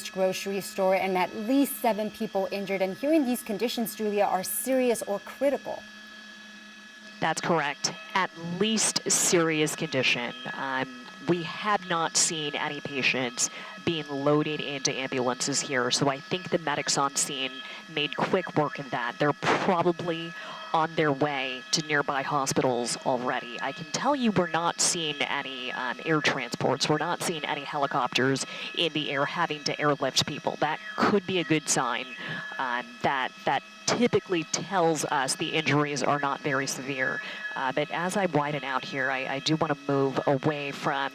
grocery store and at least 7 people injured. And hearing these conditions, Julia, are serious or critical. That's correct. At least serious condition. We have not seen any patients being loaded into ambulances here, so I think the medics on scene made quick work of that. They're probably on their way to nearby hospitals already. I can tell you we're not seeing any air transports. We're not seeing any helicopters in the air having to airlift people. That could be a good sign. That typically tells us the injuries are not very severe. But as I widen out here, I do want to move away from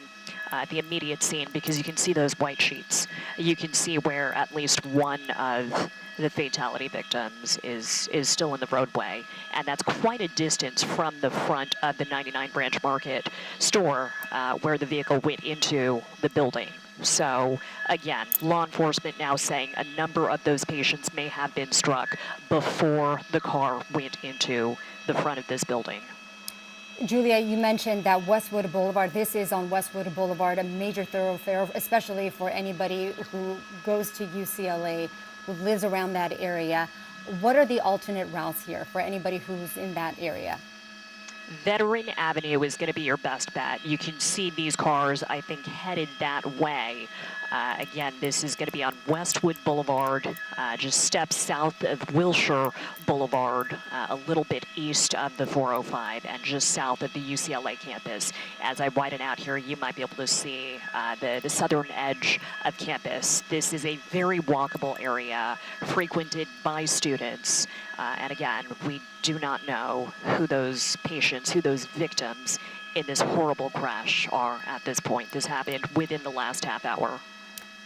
the immediate scene because you can see those white sheets. You can see where at least one of the fatality victims is still in the roadway, and that's quite a distance from the front of the 99 Branch Market store where the vehicle went into the building. So again, law enforcement now saying a number of those patients may have been struck before the car went into the front of this building. Julia, you mentioned that Westwood Boulevard, this is on Westwood Boulevard, a major thoroughfare, especially for anybody who goes to UCLA, who lives around that area. What are the alternate routes here for anybody who's in that area? Veteran Avenue is going to be your best bet. You can see these cars, I think, headed that way. Again, this is going to be on Westwood Boulevard, just steps south of Wilshire Boulevard, a little bit east of the 405 and just south of the UCLA campus. As I widen out here, you might be able to see the southern edge of campus. This is a very walkable area frequented by students. And again, we do not know who those patients, who those victims in this horrible crash are at this point. This happened within the last half hour.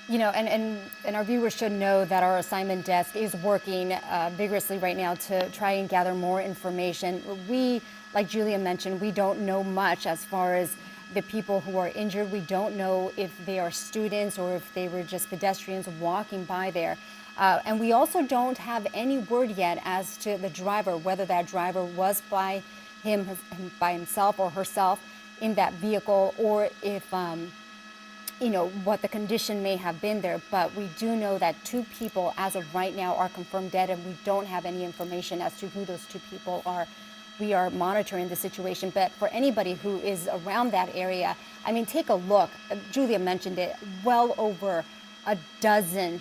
You know, and our viewers should know that our assignment desk is working vigorously right now to try and gather more information. We, like Julia mentioned, we don't know much as far as the people who are injured. We don't know if they are students or if they were just pedestrians walking by there. And we also don't have any word yet as to the driver, whether that driver was by himself or herself in that vehicle, or if, you know, what the condition may have been there. But we do know that 2 people as of right now are confirmed dead, and we don't have any information as to who those 2 people are. We are monitoring the situation, but for anybody who is around that area, I mean, take a look. Julia mentioned it, well over a dozen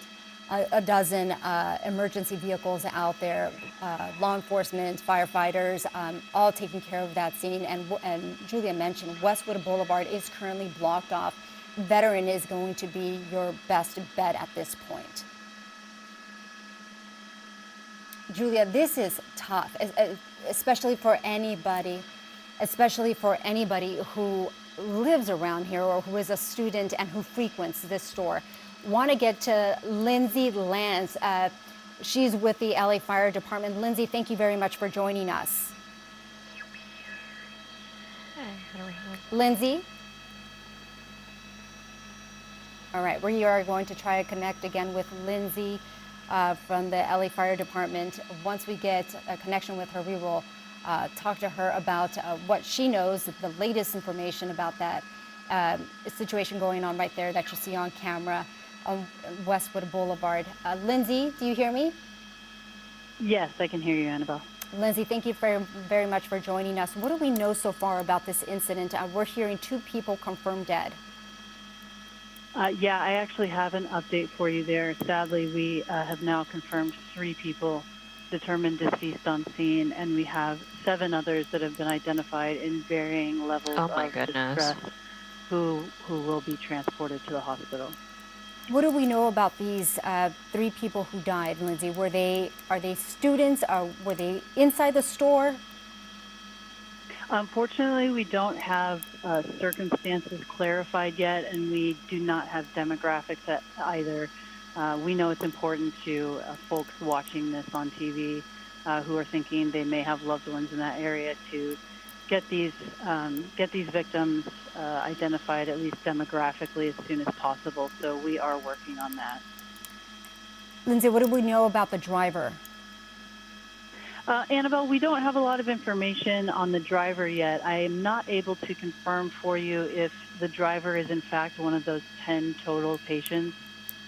emergency vehicles out there, law enforcement, firefighters, all taking care of that scene. And Julia mentioned Westwood Boulevard is currently blocked off. Veteran is going to be your best bet at this point. Julia, this is tough, especially for anybody who lives around here or who is a student and who frequents this store. Want to get to Lindsay Lance. She's with the LA Fire Department. Lindsay, thank you very much for joining us. Lindsay? All right, we are going to try to connect again with Lindsay from the LA Fire Department. Once we get a connection with her, we will talk to her about what she knows, the latest information about that situation going on right there that you see on camera on Westwood Boulevard. Lindsay, do you hear me? Yes, I can hear you, Annabelle. Lindsay, thank you very much for joining us. What do we know so far about this incident? We're hearing 2 people confirmed dead. Yeah, I actually have an update for you there. Sadly, we have now confirmed 3 people determined deceased on scene, and we have 7 others that have been identified in varying levels of distress who will be transported to the hospital. What do we know about these 3 people who died, Lindsay? Are they students? Were they inside the store? Unfortunately, we don't have circumstances clarified yet, and we do not have demographics either. We know it's important to folks watching this on TV who are thinking they may have loved ones in that area to get these victims identified, at least demographically, as soon as possible. So we are working on that. Lindsay, what do we know about the driver? Annabelle, we don't have a lot of information on the driver yet. I am not able to confirm for you if the driver is in fact one of those 10 total patients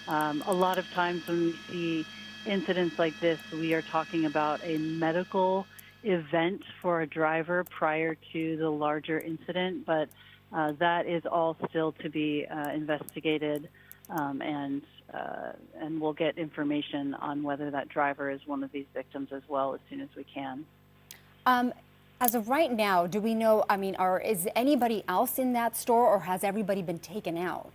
A lot of times when we see incidents like this, we are talking about a medical event for a driver prior to the larger incident, but that is all still to be investigated, and we'll get information on whether that driver is one of these victims as well as soon as we can. As of right now, do we know, I mean, is anybody else in that store, or has everybody been taken out?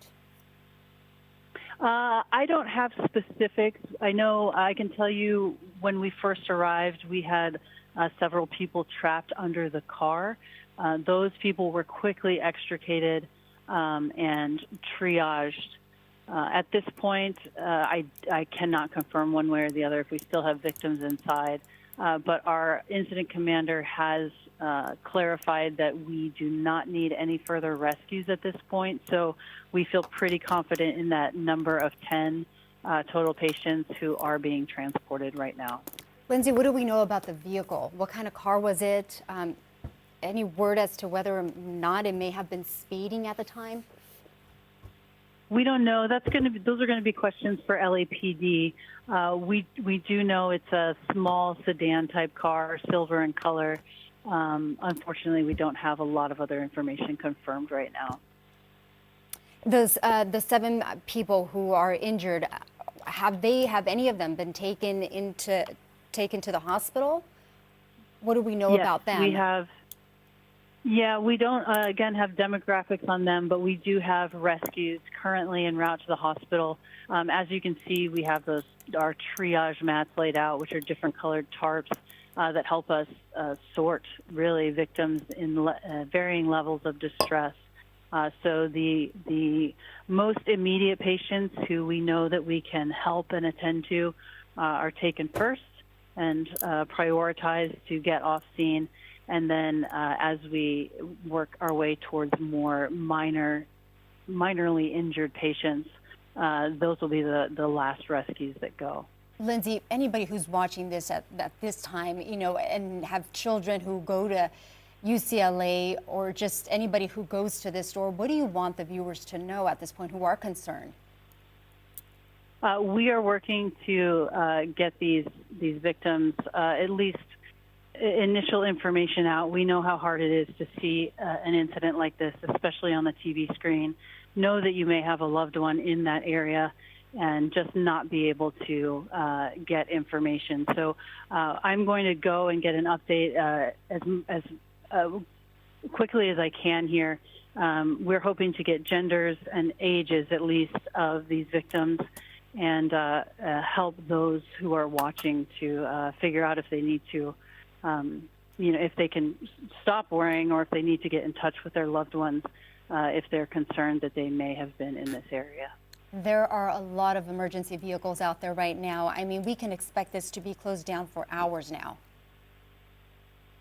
I don't have specifics. I know I can tell you when we first arrived, we had several people trapped under the car. Those people were quickly extricated and triaged. At this point, I cannot confirm one way or the other if we still have victims inside, but our incident commander has clarified that we do not need any further rescues at this point, so we feel pretty confident in that number of 10 total patients who are being transported right now. Lindsay, what do we know about the vehicle? What kind of car was it? Any word as to whether or not it may have been speeding at the time? We don't know. Those are going to be questions for LAPD. We do know it's a small sedan type car, silver in color. Unfortunately, we don't have a lot of other information confirmed right now. The 7 people who are injured, have any of them been taken to the hospital? What do we know about them? We have. Yeah, we don't, again, have demographics on them, but we do have rescues currently en route to the hospital. As you can see, we have our triage mats laid out, which are different colored tarps that help us sort, really, victims in varying levels of distress. So the most immediate patients who we know that we can help and attend to are taken first and prioritized to get off scene. And then as we work our way towards more minorly injured patients, those will be the last rescues that go. Lindsay, anybody who's watching this at this time, and have children who go to UCLA, or just anybody who goes to this store, what do you want the viewers to know at this point who are concerned? We are working to get these victims at least initial information out. We know how hard it is to see an incident like this, especially on the TV screen. Know that you may have a loved one in that area and just not be able to get information. So I'm going to go and get an update as quickly as I can here. We're hoping to get genders and ages, at least, of these victims, and help those who are watching to figure out if they need to if they can stop worrying, or if they need to get in touch with their loved ones if they're concerned that they may have been in this area. There are a lot of emergency vehicles out there right now. I mean, we can expect this to be closed down for hours now.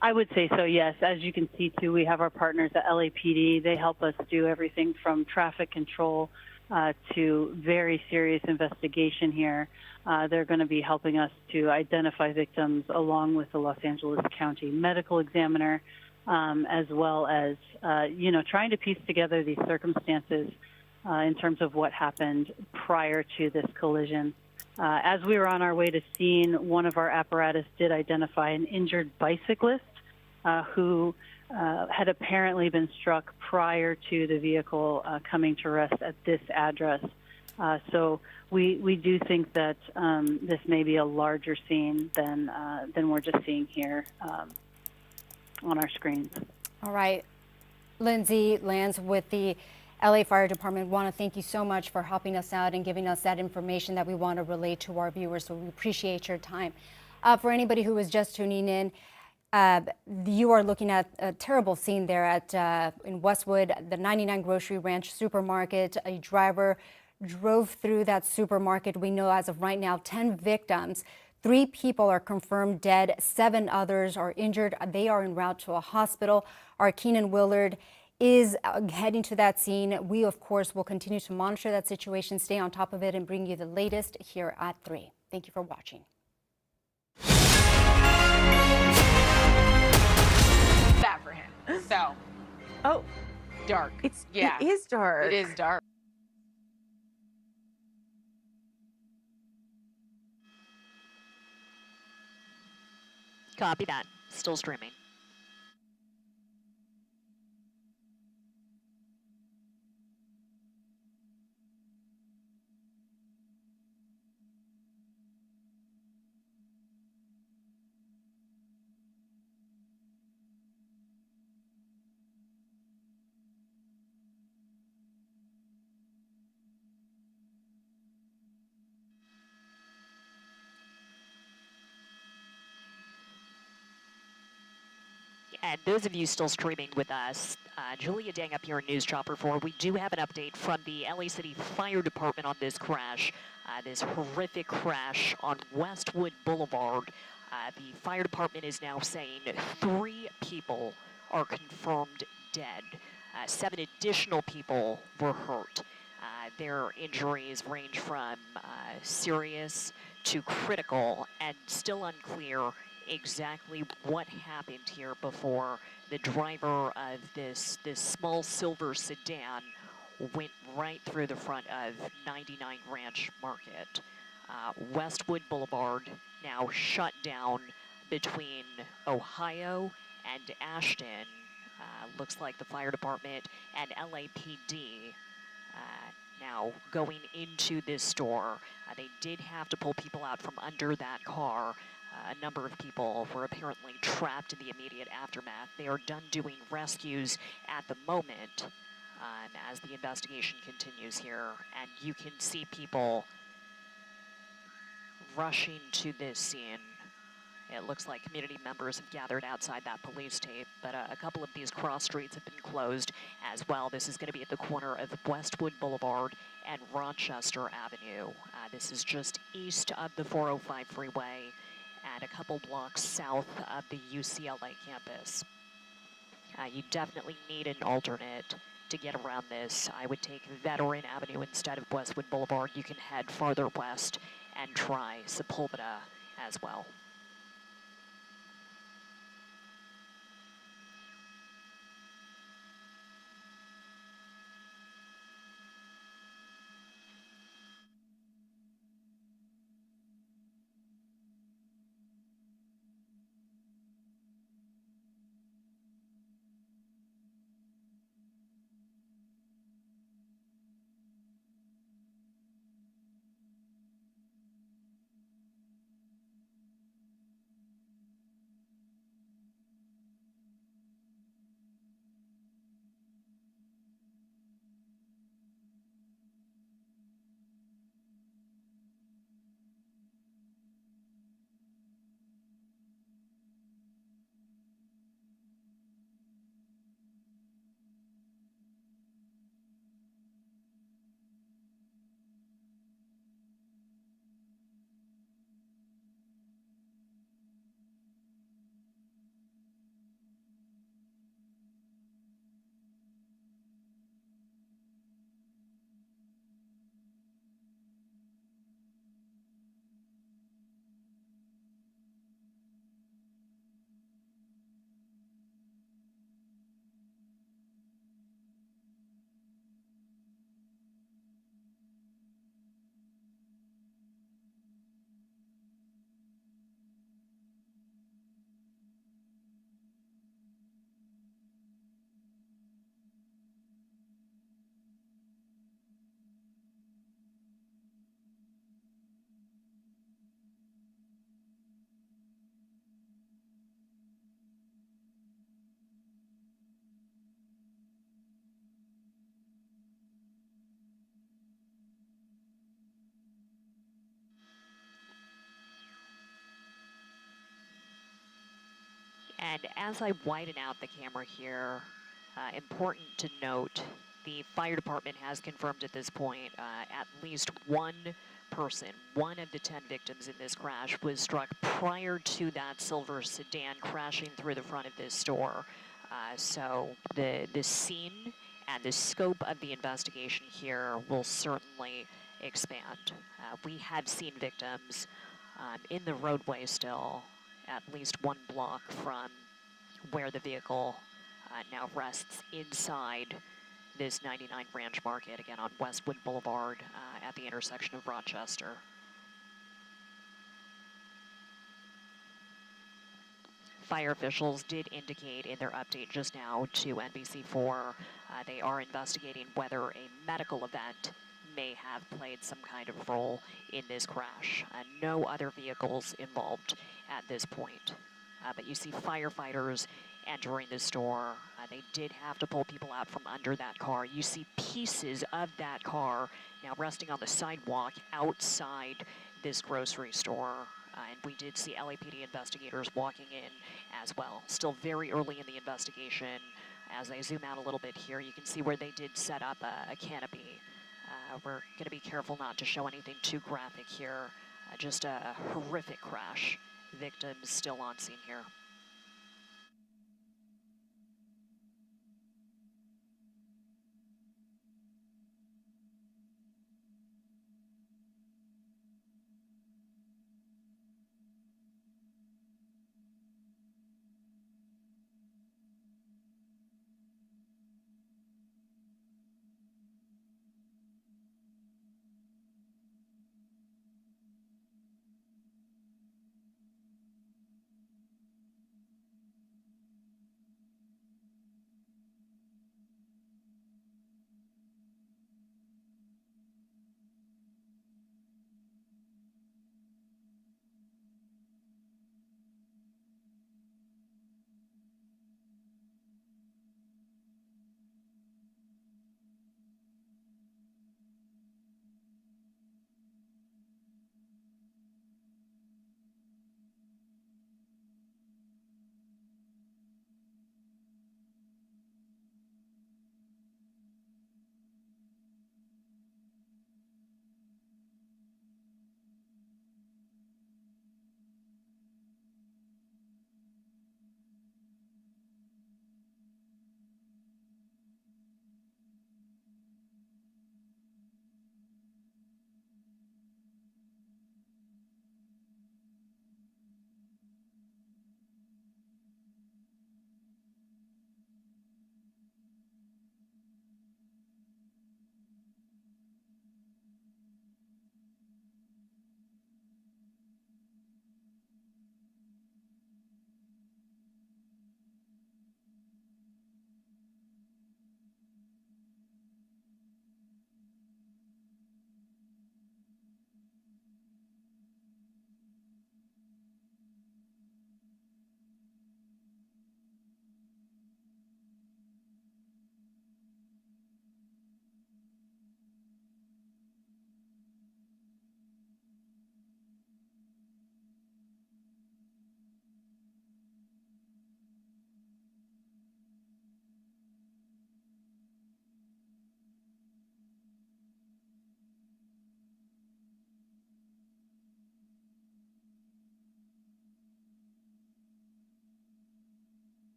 I would say so, yes. As you can see, too, we have our partners at LAPD. They help us do everything from traffic control to very serious investigation here. They're going to be helping us to identify victims along with the Los Angeles County Medical Examiner, as well as, trying to piece together these circumstances in terms of what happened prior to this collision. As we were on our way to scene, one of our apparatus did identify an injured bicyclist who had apparently been struck prior to the vehicle coming to rest at this address. So we do think that this may be a larger scene than we're just seeing here on our screens. All right. Lindsay Lanz with the LA Fire Department, want to thank you so much for helping us out and giving us that information that we want to relay to our viewers. So we appreciate your time. For anybody who is just tuning in, you are looking at a terrible scene there in Westwood, the 99 Grocery Ranch supermarket. A driver drove through that supermarket. We know as of right now, 10 victims. 3 people are confirmed dead. 7 others are injured. They are en route to a hospital. Our Keenan Willard is heading to that scene. We, of course, will continue to monitor that situation, stay on top of it, and bring you the latest here at 3. Thank you for watching. That for him. So. Oh. Dark. It is dark. It is dark. Copy that. Still streaming. And those of you still streaming with us, Julia Dang up here in News Chopper 4. We do have an update from the LA City Fire Department on this crash, this horrific crash on Westwood Boulevard. The fire department is now saying 3 people are confirmed dead. 7 additional people were hurt. Their injuries range from serious to critical, and still unclear exactly what happened here before the driver of this small silver sedan went right through the front of 99 Ranch Market. Westwood Boulevard now shut down between Ohio and Ashton. Looks like the fire department and LAPD now going into this store. They did have to pull people out from under that car. A number of people were apparently trapped in the immediate aftermath. They are done doing rescues at the moment as the investigation continues here. And you can see people rushing to this scene. It looks like community members have gathered outside that police tape, but a couple of these cross streets have been closed as well. This is going to be at the corner of Westwood Boulevard and Rochester Avenue. This is just east of the 405 freeway and a couple blocks south of the UCLA campus. You definitely need an alternate to get around this. I would take Veteran Avenue instead of Westwood Boulevard. You can head farther west and try Sepulveda as well. And as I widen out the camera here, important to note, the fire department has confirmed at this point at least one person, one of the 10 victims in this crash, was struck prior to that silver sedan crashing through the front of this store. So the scene and the scope of the investigation here will certainly expand. We have seen victims in the roadway still, at least 1 block from where the vehicle now rests inside this 99 Ranch Market, again on Westwood Boulevard at the intersection of Rochester. Fire officials did indicate in their update just now to NBC4 they are investigating whether a medical event may have played some kind of role in this crash. No other vehicles involved at this point. But you see firefighters entering the store. They did have to pull people out from under that car. You see pieces of that car now resting on the sidewalk outside this grocery store. And we did see LAPD investigators walking in as well. Still very early in the investigation. As I zoom out a little bit here, you can see where they did set up a canopy. We're going to be careful not to show anything too graphic here. Just a horrific crash. Victims still on scene here.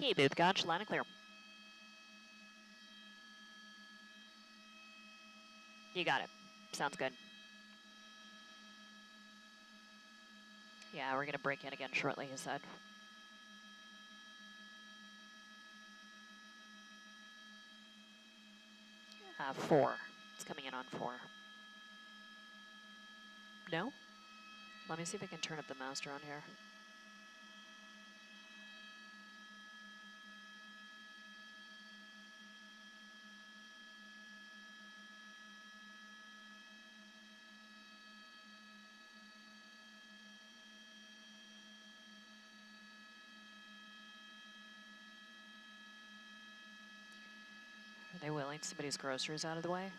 Hey, booth gotch, line and clear. You got it. Sounds good. Yeah, we're going to break in again shortly, he said. Four. It's coming in on 4. No? Let me see if I can turn up the master on here. Are they wheeling somebody's groceries out of the way?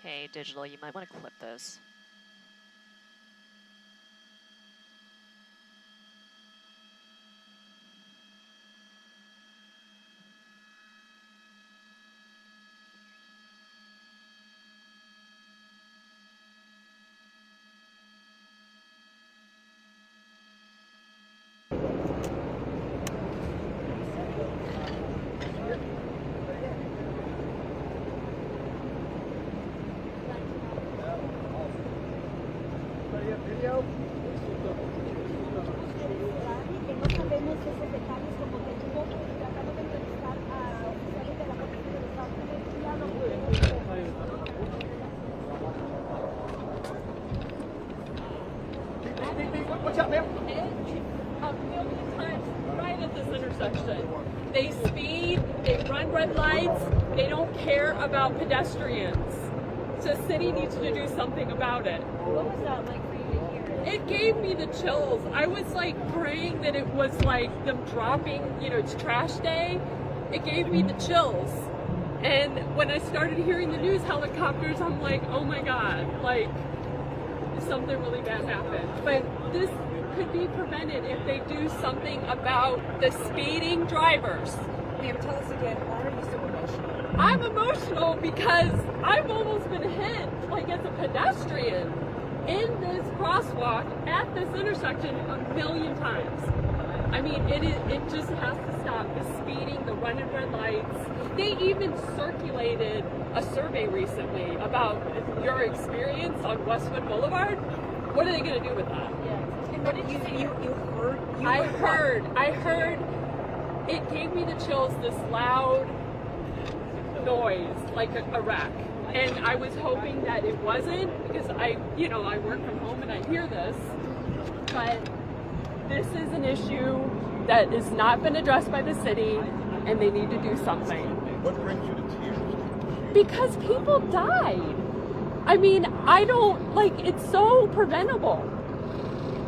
Hey, Digital, you might want to clip this. What's up, ma'am? A million times right at this intersection. They speed, they run red lights, they don't care about pedestrians. So the city needs to do something about it. What was that like for you to hear? It gave me the chills. I was like praying that it was like them dropping, it's trash day. It gave me the chills. And when I started hearing the news helicopters, I'm like, oh my God, like something really bad happened. But this could be prevented if they do something about the speeding drivers. Ma'am, tell us again, why are you so emotional? I'm emotional because I've almost been hit, like as a pedestrian, in this crosswalk at this intersection a million times. I mean, it just has to stop. The speeding, the running red lights. They even circulated a survey recently about your experience on Westwood Boulevard. What are they going to do with that? Yeah. And what did you say? You heard? I heard. It gave me the chills. This loud noise, like a wreck. And I was hoping that it wasn't, because I work from home and I hear this. But this is an issue that has not been addressed by the city, and they need to do something. What brings you to tears? Because people died. I mean, it's so preventable.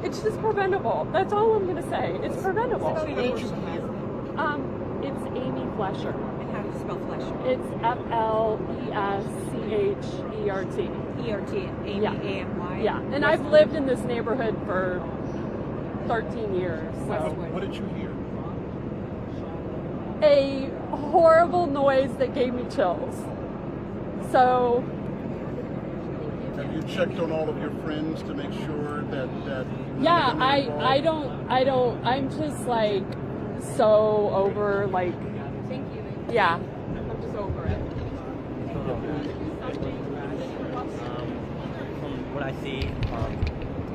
It's just preventable. That's all I'm gonna say. It's preventable. It's Amy Flesher. And how do you spell Flesher? It's F-L-E-S-C-H-E-R-T. E-R-T, Amy, Yeah. A-M-Y. Yeah, and I've lived in this neighborhood for 13 years. So. What did you hear? A horrible noise that gave me chills. So. Have you checked on all of your friends to make sure that Yeah, I'm just like so over like. Thank you. Yeah, I'm just over it. From what I see, a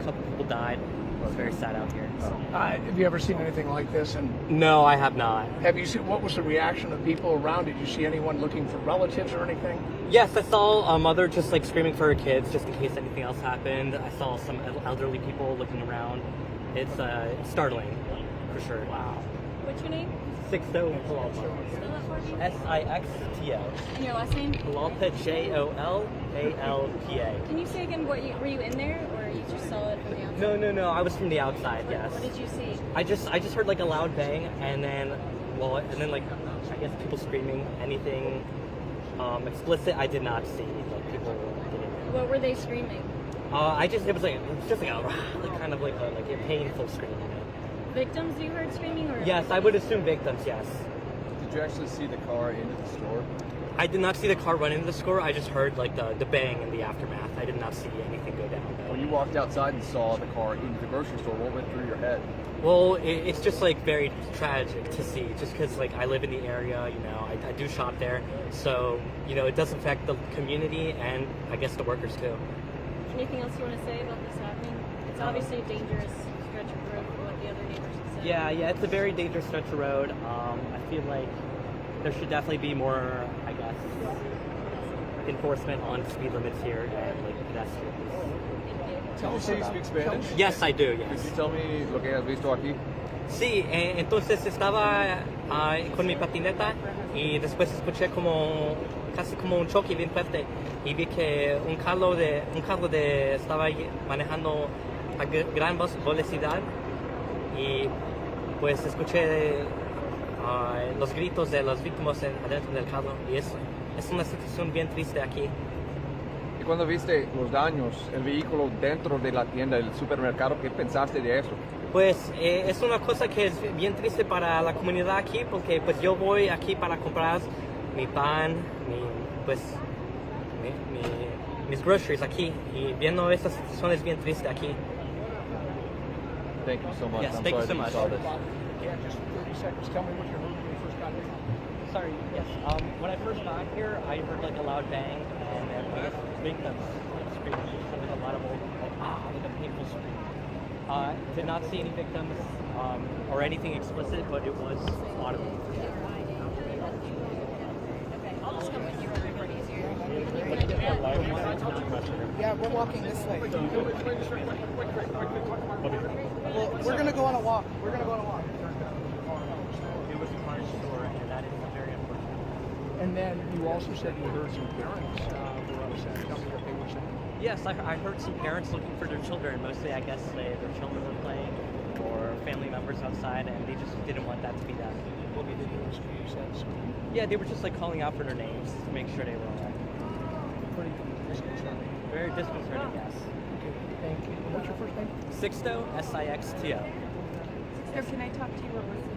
couple people died. It's very sad out here. So. Have you ever seen anything like this? And No, I have not. have you seen, what was the reaction of people around? Did you see anyone looking for relatives or anything? Yes, I saw a mother just like screaming for her kids just in case anything else happened. I saw some elderly people looking around. It's startling, for sure. Wow. What's your name? Sixto Spell that for me. Sixto. And your last name? Lalpa, Jolalpa. Can you say again, were you in there, or you just saw it from the outside? No. I was from the outside. Yes. What did you see? I just heard like a loud bang, and then like I guess people screaming. Anything explicit I did not see. Like people getting. What were they screaming? It was just like a kind of like a painful scream. Victims you heard screaming, or? Yes, I would assume victims. Yes. Did you actually see the car into the store? I did not see the car run into the store. I just heard like the bang in the aftermath. I did not see anything go down. When you walked outside and saw the car into the grocery store, what went through your head? Well, it's just like very tragic to see, just because like I live in the area, you know, I do shop there, so you know it does affect the community and I guess the workers too. Anything else you want to say about this happening? It's obviously a dangerous stretch of road from what the other neighbors have said. Yeah, it's a very dangerous stretch of road. I feel like there should definitely be more, I guess, enforcement on speed limits here and like pedestrians. Tell us, do you speak Spanish? Yes, I do. Yes. Could you tell me lo que has visto aquí? Sí, entonces estaba con mi patineta y después escuché como casi como un choque bien fuerte y vi que un carro estaba manejando a gran velocidad y pues escuché los gritos de las víctimas adentro del carro y es una situación bien triste aquí. Y cuando viste los daños, el vehículo dentro de la tienda, el supermercado, ¿qué pensaste de eso? Pues es una cosa que es bien triste para la comunidad aquí porque pues yo voy aquí para comprar mi pan, mis groceries aquí y viendo esta situación es bien triste aquí. Thank you so much. Yes, I'm thank you sorry so that much. saw this. Yeah, just 30 seconds. Tell me what you heard when you first got here. Sorry, yes. When I first got here, I heard like a loud bang and then I guess victims screaming, like a lot of like a painful scream. Did not see any victims or anything explicit, but it was audible. I'll just come with you for everybody easier. Yeah, we're walking this way. Well, we're gonna go on a walk. We're going to go on a walk. It was a car store, and that is very unfortunate. And then you also said you heard some parents were upset. Tell me what they were saying. Yes, I heard some parents looking for their children. Mostly, I guess, their children were playing or family members outside, and they just didn't want that to be done. What did they do? You said something. Yeah, they were just like calling out for their names to make sure they were all right. Pretty disconcerting. Very disconcerting, yes. Okay, thank you. What's your first name? Sixto, Sixto. Sir, can I talk to you over the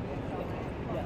Yeah.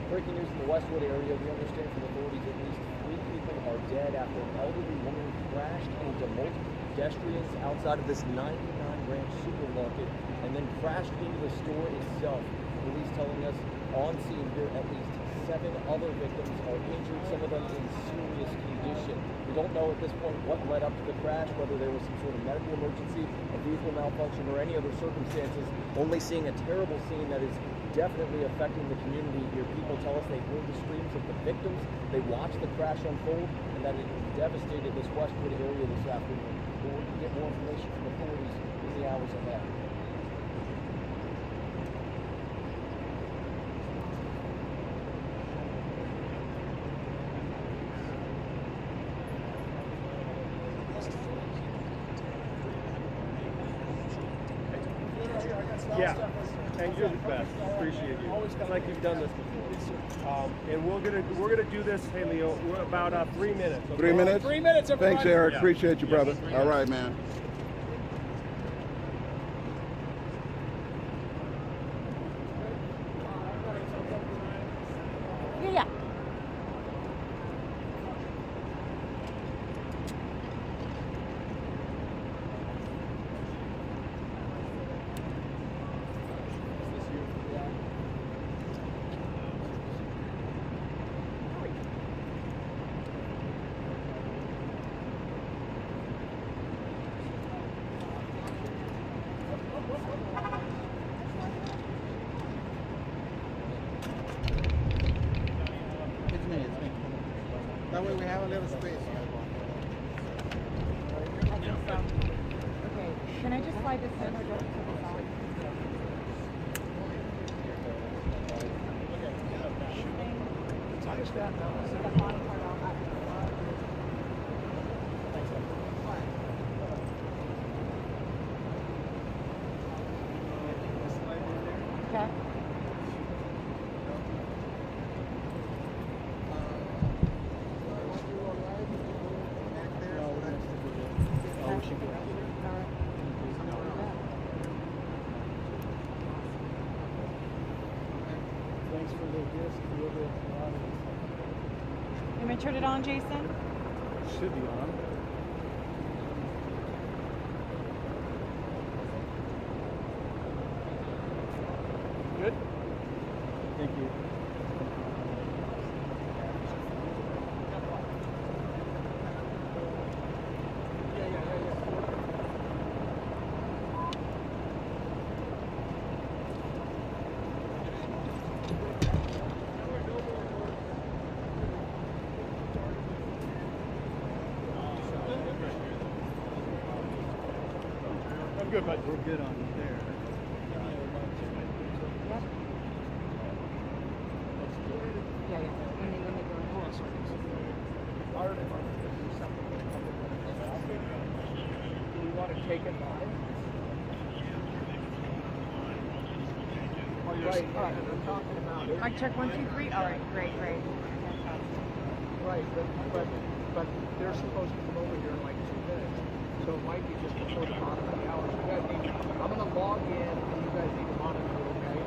Breaking news in the Westwood area. We understand from authorities at least 3 people are dead after an elderly woman crashed into multiple pedestrians outside of this 99-branch supermarket and then crashed into the store itself. Police telling us on scene here at least 7 other victims are injured, some of them in serious condition. We don't know at this point what led up to the crash, whether there was some sort of medical emergency, a vehicle malfunction, or any other circumstances. Only seeing a terrible scene that is definitely affecting the community here. People tell us they heard the screams of the victims, they watched the crash unfold, and that it devastated this Westwood area this afternoon. We're working to get more information from authorities in the hours ahead. Yeah, and you're the best. Appreciate you. It's like you've done this before. And we're gonna do this. Hey, Leo, we're about 3 minutes. Okay? 3 minutes? 3 minutes, everybody. Thanks, Eric. Yeah. Appreciate you, brother. All right, man. Yeah. way we have a little space. Okay, can I just slide this in or go to the side? Tie that now. Okay. Thanks for the gift. You want me to turn it on, Jason? Should be on. Good? Thank you. I'm good, bud. We're good on there. Yeah, yeah. Let me go. Hold on. Fire department, this is something. Do you want to take it live? Right, we're talking about it. Mic check 1, 2, 3. All right, great. Right, but they're supposed to come over here in like 2 minutes. So it might be just before the bottom of the hour. So you guys need, I'm going to log in and you guys need to monitor, okay?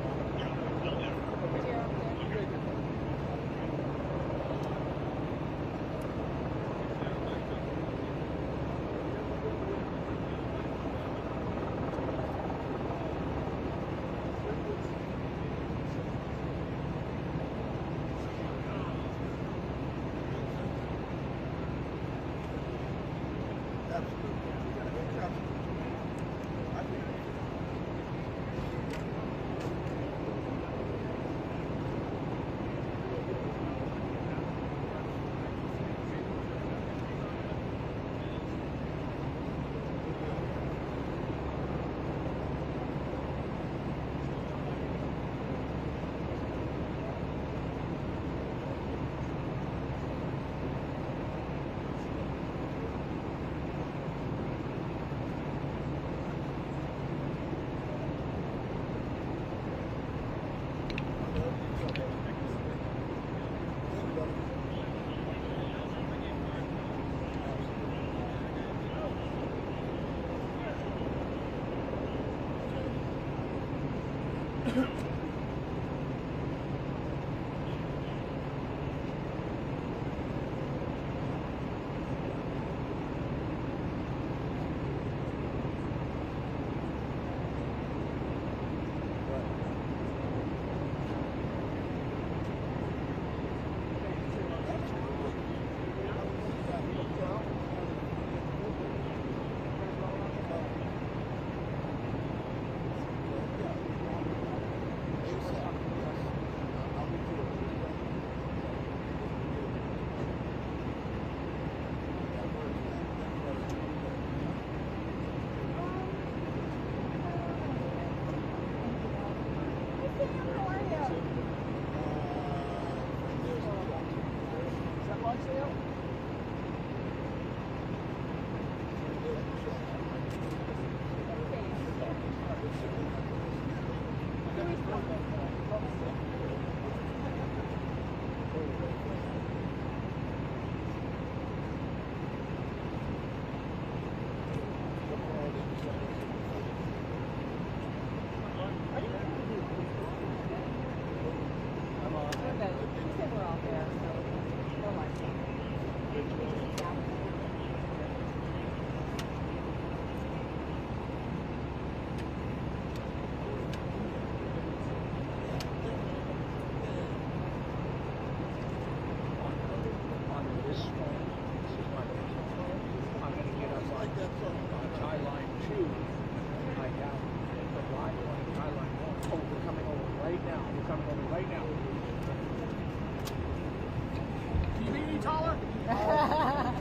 How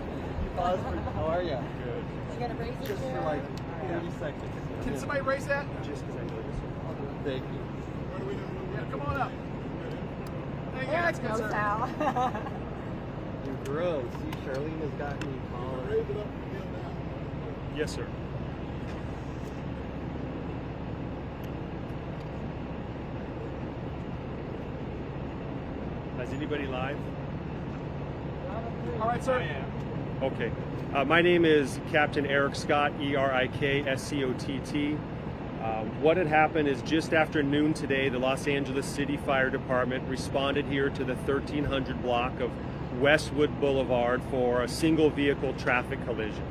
are you? Good. You gonna raise it Just for like 30 seconds. Can somebody raise that? Just because I know this. Thank you. Yeah, come on up. Hey, There it goes, Sal. You're gross. See, Charlene has got me calling. Yes, sir. Is anybody live? All right, sir. Okay. My name is Captain Eric Scott, ERIKSCOTT. What had happened is just after noon today, the Los Angeles City Fire Department responded here to the 1300 block of Westwood Boulevard for a single vehicle traffic collision.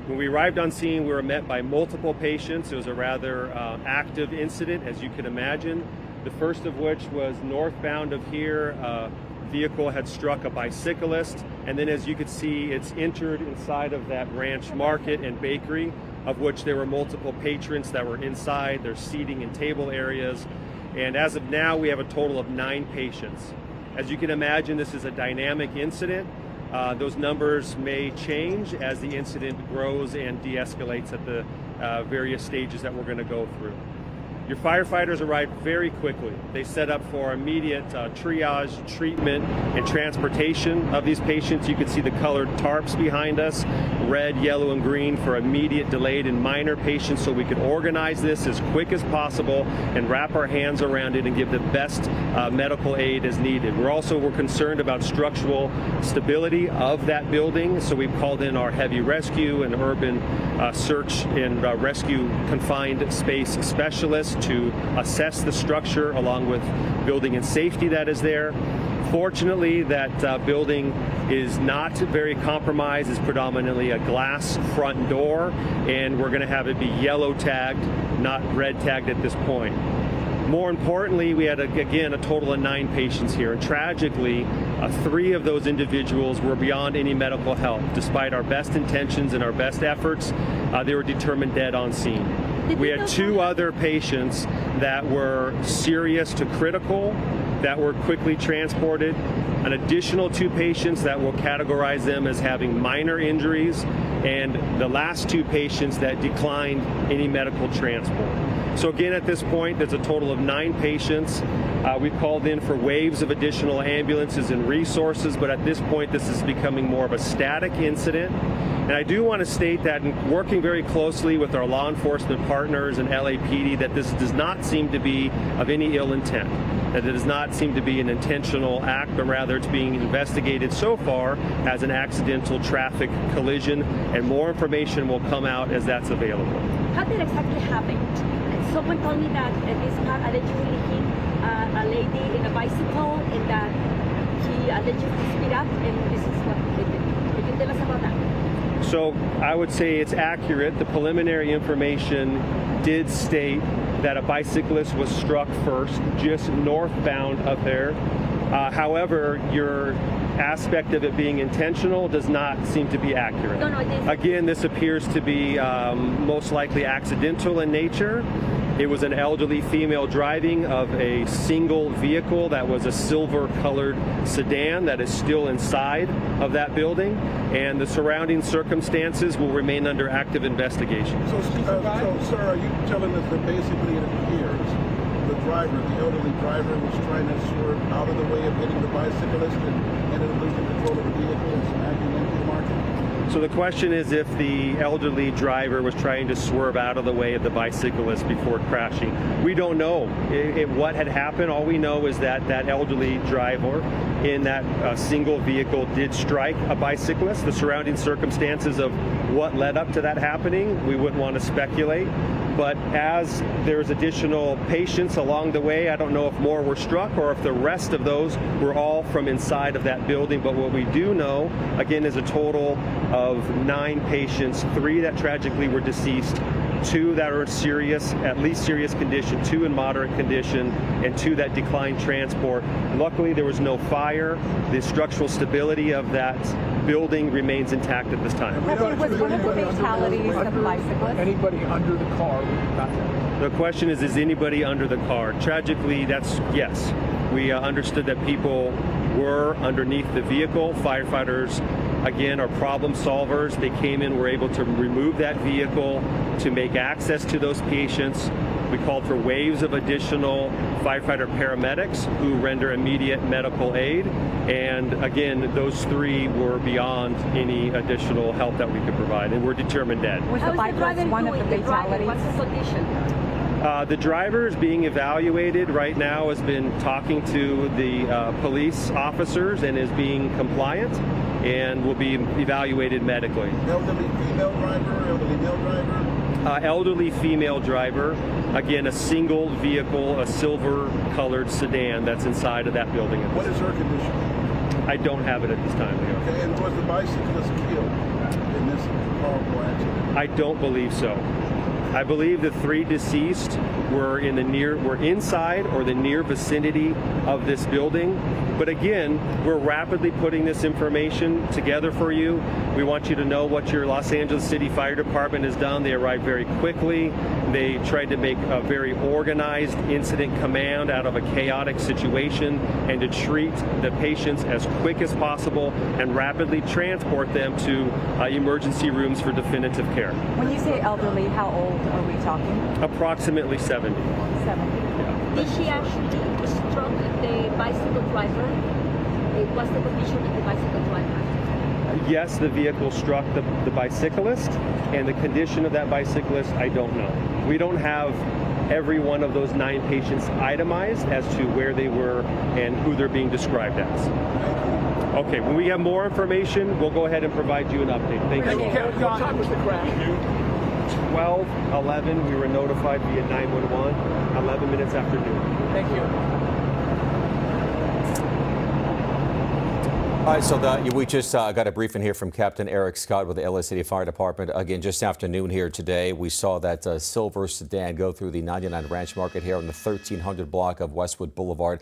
When we arrived on scene, we were met by multiple patients. It was a rather active incident, as you can imagine. The first of which was northbound of here. A vehicle had struck a bicyclist, and then as you could see, it's entered inside of that ranch market and bakery, of which there were multiple patrons that were inside. There's seating and table areas, and as of now, we have a total of 9 patients. As you can imagine, this is a dynamic incident. Those numbers may change as the incident grows and de-escalates at the various stages that we're going to go through. Your firefighters arrived very quickly. They set up for immediate triage, treatment, and transportation of these patients. You can see the colored tarps behind us, red, yellow, and green, for immediate, delayed, and minor patients, so we could organize this as quick as possible and wrap our hands around it and give the best medical aid as needed. We're concerned about structural stability of that building, so we've called in our heavy rescue and urban search and rescue confined space specialists to assess the structure along with building and safety that is there. Fortunately, that building is not very compromised. It's predominantly a glass front door, and we're going to have it be yellow tagged, not red tagged at this point. More importantly, we had, again, a total of 9 patients here, and tragically, 3 of those individuals were beyond any medical help. Despite our best intentions and our best efforts, they were determined dead on scene. We had 2 other patients that were serious to critical that were quickly transported, an additional 2 patients that will categorize them as having minor injuries, and the last 2 patients that declined any medical transport. So again, at this point, there's a total of 9 patients. We've called in for waves of additional ambulances and resources, but at this point, this is becoming more of a static incident. And I do want to state that in working very closely with our law enforcement partners and LAPD, that this does not seem to be of any ill intent, that it does not seem to be an intentional act, but rather it's being investigated so far as an accidental traffic collision, and more information will come out as that's available. How did it exactly happen? Someone told me that this car allegedly hit a lady in a bicycle and that he allegedly speed up, and this is what they did. Can you tell us about that? So I would say it's accurate. The preliminary information did state that a bicyclist was struck first, just northbound of there. However, your aspect of it being intentional does not seem to be accurate. No, it is. Again, this appears to be most likely accidental in nature. It was an elderly female driving of a single vehicle that was a silver-colored sedan that is still inside of that building, and the surrounding circumstances will remain under active investigation. So, sir, are you telling us that basically it appears the driver, the elderly driver, was trying to swerve out of the way of hitting the bicyclist and ended up losing control of the vehicle and smacking into the market? So the question is if the elderly driver was trying to swerve out of the way of the bicyclist before crashing. We don't know what had happened. All we know is that that elderly driver in that single vehicle did strike a bicyclist. The surrounding circumstances of what led up to that happening, we wouldn't want to speculate. But as there's additional patients along the way, I don't know if more were struck or if the rest of those were all from inside of that building. But what we do know, again, is a total of 9 patients, 3 that tragically were deceased, 2 that are in serious, at least serious condition, 2 in moderate condition, and 2 that declined transport. Luckily, there was no fire. The structural stability of that building remains intact at this time. Was one of the fatalities the bicyclist? Anybody under the car? The question is anybody under the car? Tragically, that's yes. We understood that people were underneath the vehicle. Firefighters again, are problem solvers. They came in, were able to remove that vehicle to make access to those patients. We called for waves of additional firefighter paramedics who render immediate medical aid. And again, those three were beyond any additional help that we could provide, and were determined dead. Was the driver one of the fatalities? What's his condition? The driver is being evaluated right now, has been talking to the police officers and is being compliant and will be evaluated medically. Elderly female driver, elderly male driver? Elderly female driver, again, a single vehicle, a silver-colored sedan that's inside of that building. What is her condition? I don't have it at this time, Leo. Okay, and was the bicyclist killed in this horrible accident? I don't believe so. I believe the three deceased were inside or the near vicinity of this building. But again, we're rapidly putting this information together for you. We want you to know what your Los Angeles City Fire Department has done. They arrived very quickly. They tried to make a very organized incident command out of a chaotic situation and to treat the patients as quick as possible and rapidly transport them to emergency rooms for definitive care. When you say elderly, how old are we talking? Approximately 70. 70. Yeah. Did she actually struck the bicycle driver? What's the condition of the bicycle driver? Yes, the vehicle struck the bicyclist, and the condition of that bicyclist, I don't know. We don't have every one of those 9 patients itemized as to where they were and who they're being described as. Okay, when we have more information, we'll go ahead and provide you an update. Thank you. What time was the crash? 12:11, we were notified via 911, 11 minutes after noon. Thank you. All right, so we just got a briefing here from Captain Eric Scott with the LA City Fire Department. Again, just afternoon here today, we saw that silver sedan go through the 99 Ranch Market here on the 1300 block of Westwood Boulevard.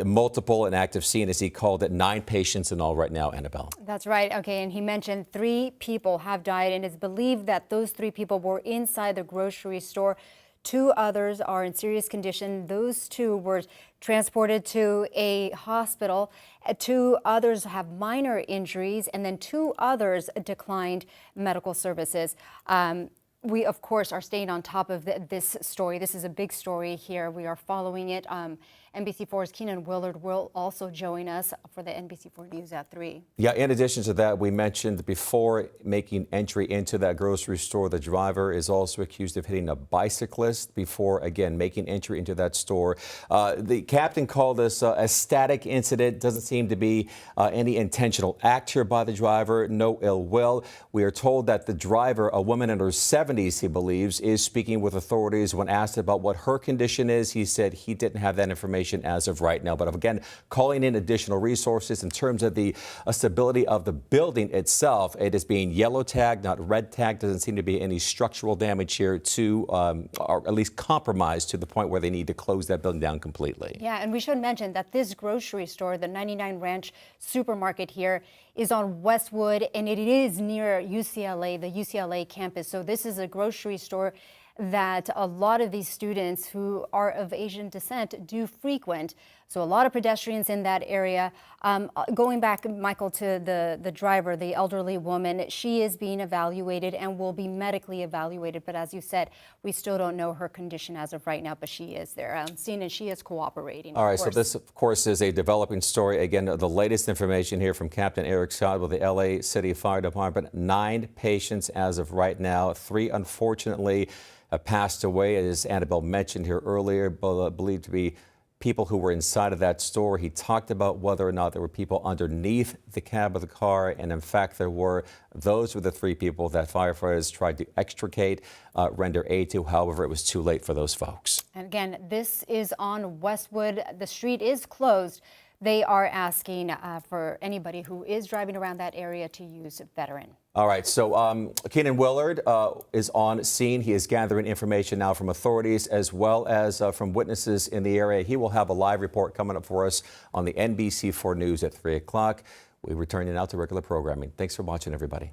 Multiple and active scene, as he called it, 9 patients in all right now, Annabelle. That's right. Okay, and he mentioned 3 people have died, and it's believed that those 3 people were inside the grocery store. 2 others are in serious condition. Those 2 were transported to a hospital. 2 others have minor injuries, and then 2 others declined medical services. We, of course, are staying on top of this story. This is a big story here. We are following it. NBC4's Keenan Willard will also join us for the NBC4 News at 3. Yeah, in addition to that, we mentioned before making entry into that grocery store, the driver is also accused of hitting a bicyclist before, again, making entry into that store. The captain called this a static incident. Doesn't seem to be any intentional act here by the driver, no ill will. We are told that the driver, a woman in her 70s, he believes, is speaking with authorities. When asked about what her condition is, he said he didn't have that information as of right now. But again, calling in additional resources in terms of the stability of the building itself. It is being yellow tagged, not red tagged. Doesn't seem to be any structural damage here to, or at least compromised to the point where they need to close that building down completely. Yeah, and we should mention that this grocery store, the 99 Ranch supermarket here, is on Westwood, and it is near UCLA, the UCLA campus. So this is a grocery store that a lot of these students who are of Asian descent do frequent. So a lot of pedestrians in that area. Going back, Michael, to the driver, the elderly woman, she is being evaluated and will be medically evaluated. But as you said, we still don't know her condition as of right now, but she is there. Seen, and she is cooperating. All right, so this, of course, is a developing story. Again, the latest information here from Captain Eric Scott with the LA City Fire Department. 9 patients as of right now. 3, unfortunately, passed away, as Annabelle mentioned here earlier, believed to be people who were inside of that store. He talked about whether or not there were people underneath the cab of the car, and in fact there were. Those were the 3 people that firefighters tried to extricate, render aid to. However, it was too late for those folks. And again, this is on Westwood. The street is closed. They are asking for anybody who is driving around that area to use Veteran. All right, so Keenan Willard is on scene. He is gathering information now from authorities as well as from witnesses in the area. He will have a live report coming up for us on the NBC4 News at 3 o'clock. We return now to regular programming. Thanks for watching, everybody.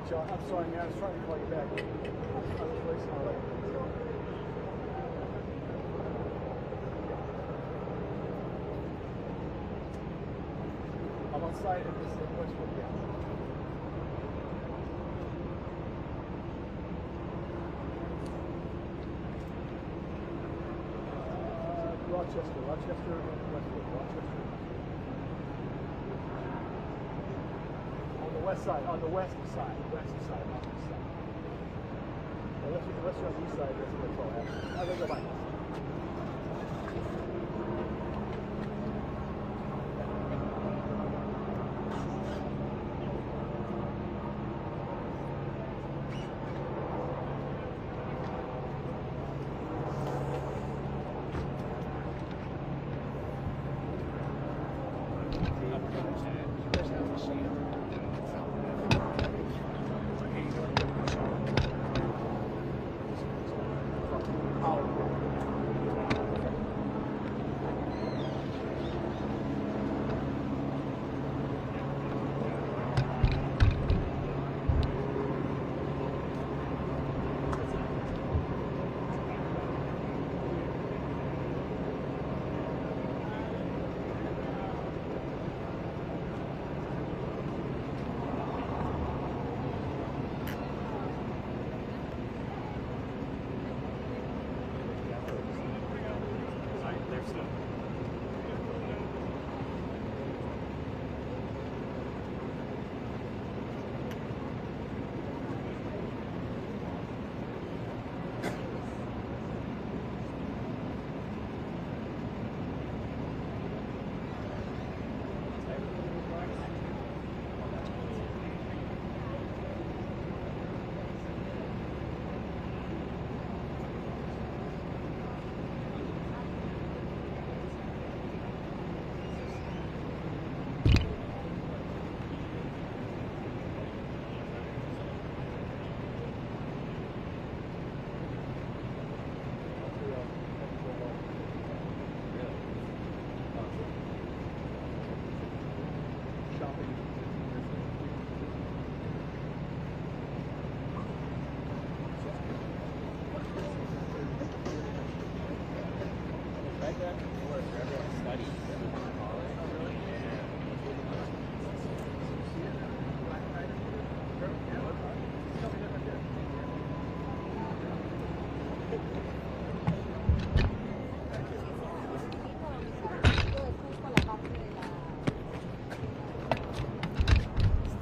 John. I'm sorry, man. I was trying to call you back. I'm on site at this Westwood. Rochester, Westwood, Rochester. On the west side, not the east side. Unless you're on the east side, that's where it's all happening. I think go by.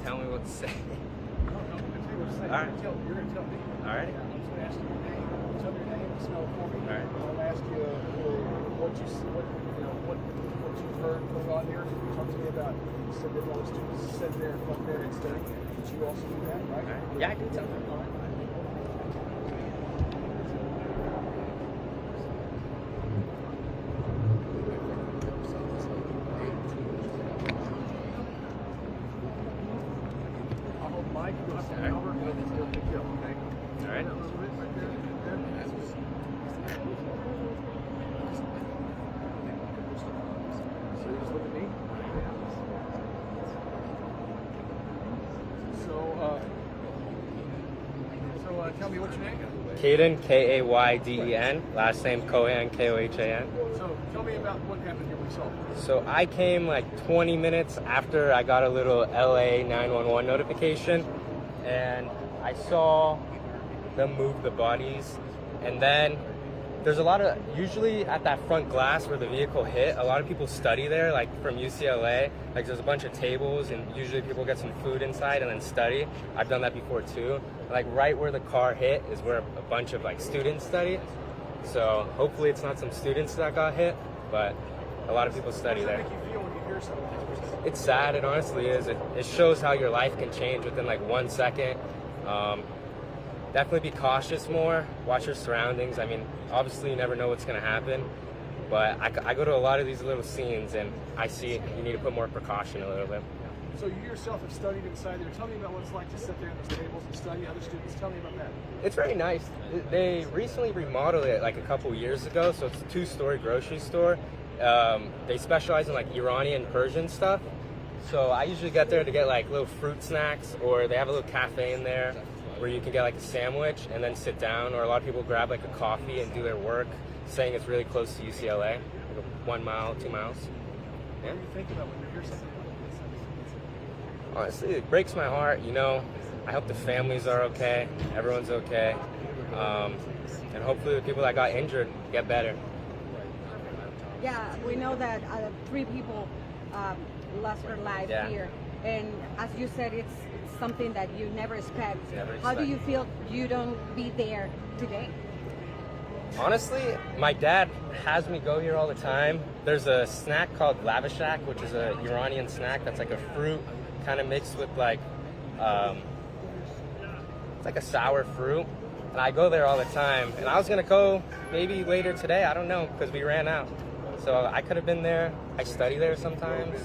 Tell me what to say. All right. You're going to tell me. All right. I'm just going to ask you your name. Tell me your name and spell it for me. All right. I'll ask you what you see, what you've heard going on here. Talk to me about. You said that all the students sit there and come there and study. Did you also do that, right? All right. Yeah, I can tell them. Mike, you'll have to come over and he'll pick you up, okay? All right. A little bit right there. So you just look at me? So tell me what's your name? Kayden, K-A-Y-D-E-N. Last name Kohan, K-O-H-A-N. So tell me about what happened here we saw. So I came like 20 minutes after I got a little LA 911 notification, and I saw them move the bodies, and then there's a lot of, usually at that front glass where the vehicle hit, a lot of people study there, like from UCLA. Like there's a bunch of tables, and usually people get some food inside and then study. I've done that before too. Like right where the car hit is where a bunch of like students study. So hopefully it's not some students that got hit, but a lot of people study there. How does that make you feel when you hear something? It's sad, it honestly is. It shows how your life can change within like 1 second. Definitely be cautious more, watch your surroundings. I mean, obviously you never know what's gonna happen, but I go to a lot of these little scenes and I see you need to put more precaution a little bit. So you yourself have studied inside there. Tell me about what it's like to sit there at those tables and study other students. Tell me about that. It's very nice. They recently remodeled it like a couple years ago, so it's a 2-story grocery store. They specialize in like Iranian, Persian stuff. So I usually get there to get like little fruit snacks, or they have a little cafe in there where you can get like a sandwich and then sit down, or a lot of people grab like a coffee and do their work, saying it's really close to UCLA, like 1 mile, 2 miles. Yeah. What do you think about when you hear something like this? Honestly, it breaks my heart, you know. I hope the families are okay, everyone's okay, and hopefully the people that got injured get better. Yeah, we know that 3 people lost their life here, and as you said, it's something that you never expect. How do you feel you don't be there today? Honestly, my dad has me go here all the time. There's a snack called Lavashak, which is a Iranian snack that's like a fruit kind of mixed with like, it's like a sour fruit. And I go there all the time. And I was gonna go maybe later today, I don't know, because we ran out. So I could have been there. I study there sometimes.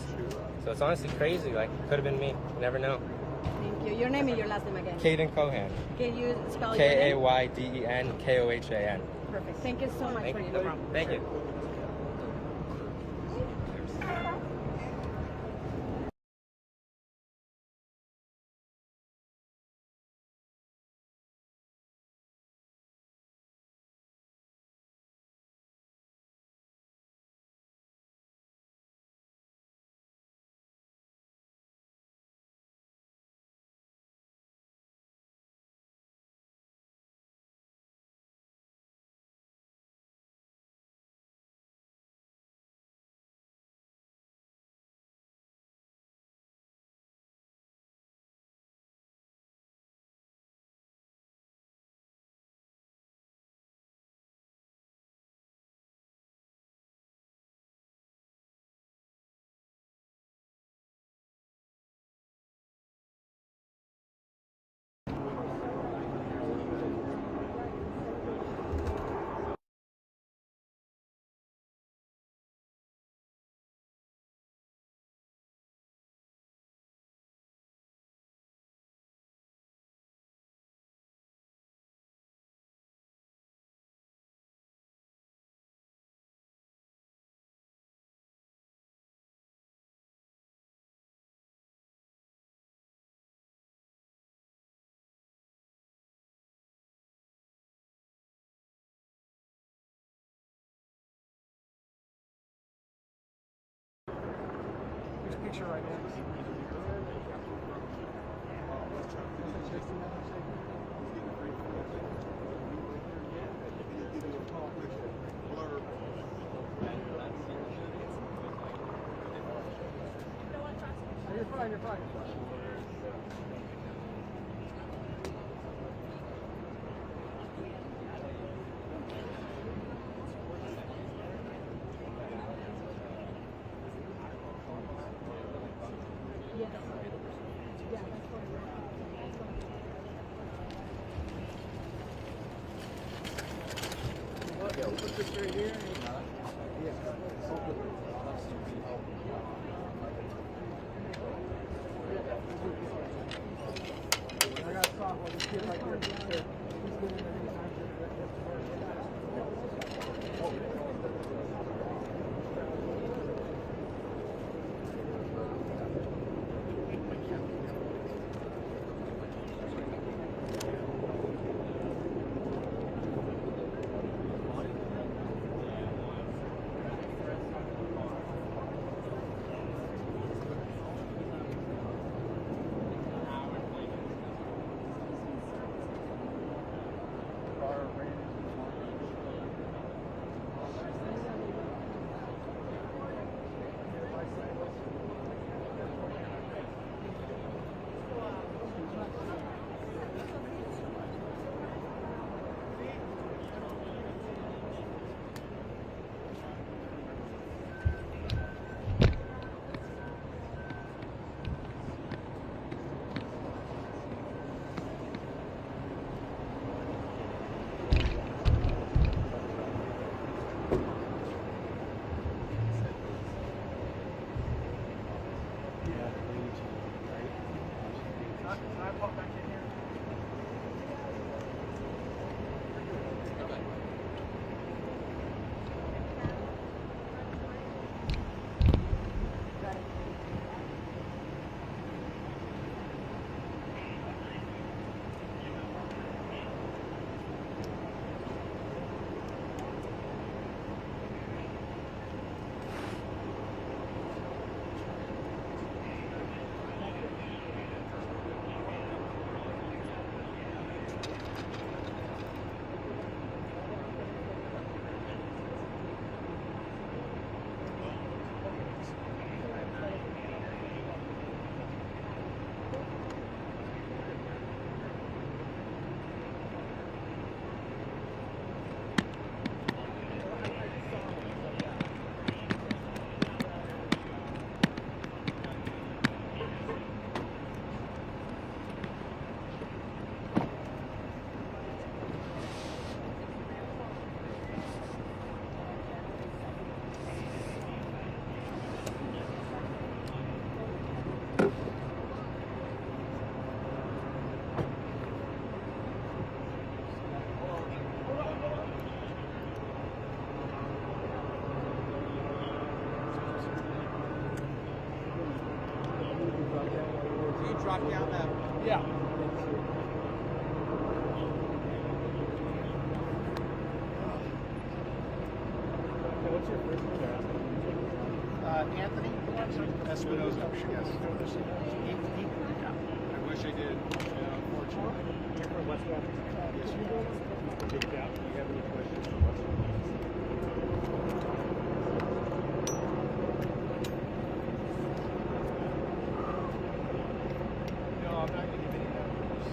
So it's honestly crazy, like it could have been me, you never know. Thank you. Your name and your last name again? Caden Cohan. Can you spell your name? Kaydenkohan. Perfect. Thank you so much for your time. Thank you. Here's a picture right now. You're fine, you're fine. Yeah, we'll put this right here. drop down that. Yeah. What's your first name? Anthony. Westwood. Yes. Yeah. I wish I did. Unfortunately. You're from Westwood? Yes, sir. Big Cap, do you have any questions for Westwood? No, I'm not going to give any numbers.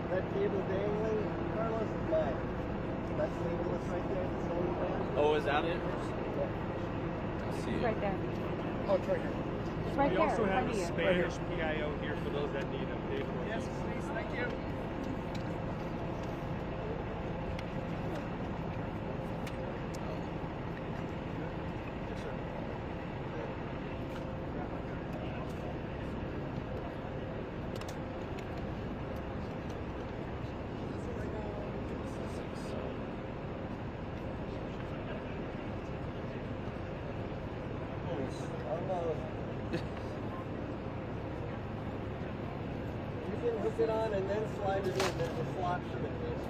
That cable dangling, Carlos, is that? That's labeless right there. Oh, is that it? Yeah. It's right there. Oh, it's right here. It's right We there. also in have front a of you. Spanish PIO here for those that need them. David. Yes, please. Thank you. You can hook it on and then slide it in. There's a slot for the case.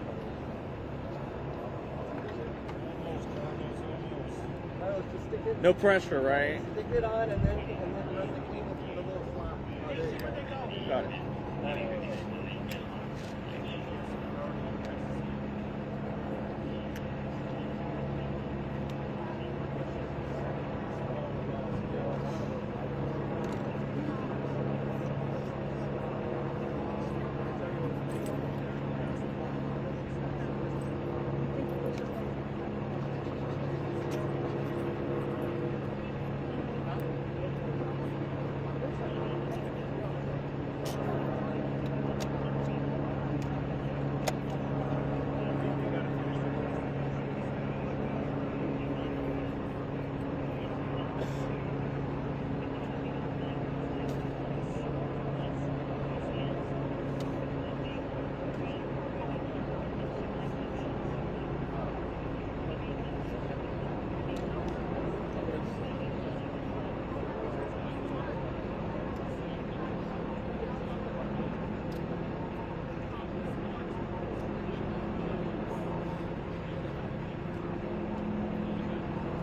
Carlos, just stick it. No pressure, right? Stick it on and then run the cable through the little slot. Oh, there you go. Got it.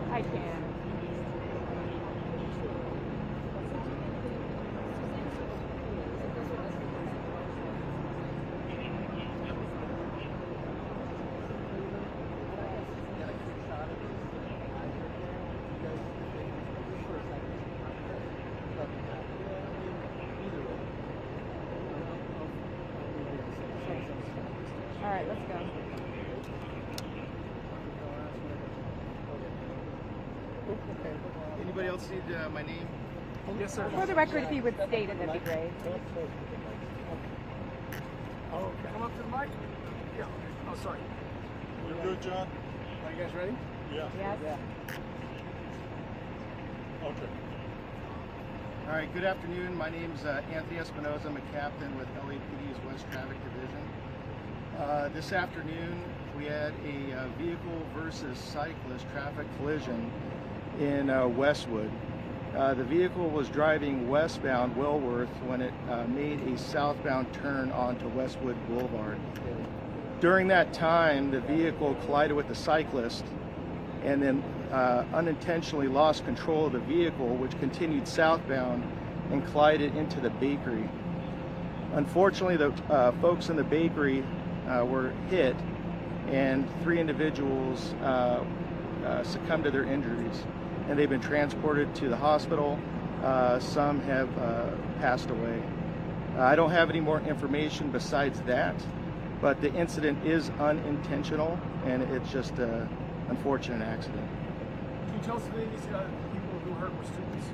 I can. All right, let's go. Okay. Anybody else need my name? Yes, sir. For the record, if you would state it, that'd be great. Oh, okay. Come up to the mic. Yeah. Oh, sorry. You're good, John? Are you guys ready? Yeah. Yes. Okay. All right, good afternoon. My name's Anthony Espinoza. I'm a captain with LAPD's West Traffic Division. This afternoon, we had a vehicle versus cyclist traffic collision in Westwood. The vehicle was driving westbound Wellworth when it made a southbound turn onto Westwood Boulevard. During that time, the vehicle collided with the cyclist and then unintentionally lost control of the vehicle, which continued southbound and collided into the bakery. Unfortunately, the folks in the bakery were hit, and 3 individuals succumbed to their injuries, and they've been transported to the hospital. Some have passed away. I don't have any more information besides that, but the incident is unintentional, and it's just an unfortunate accident. Can you tell us if any of these people who hurt were students?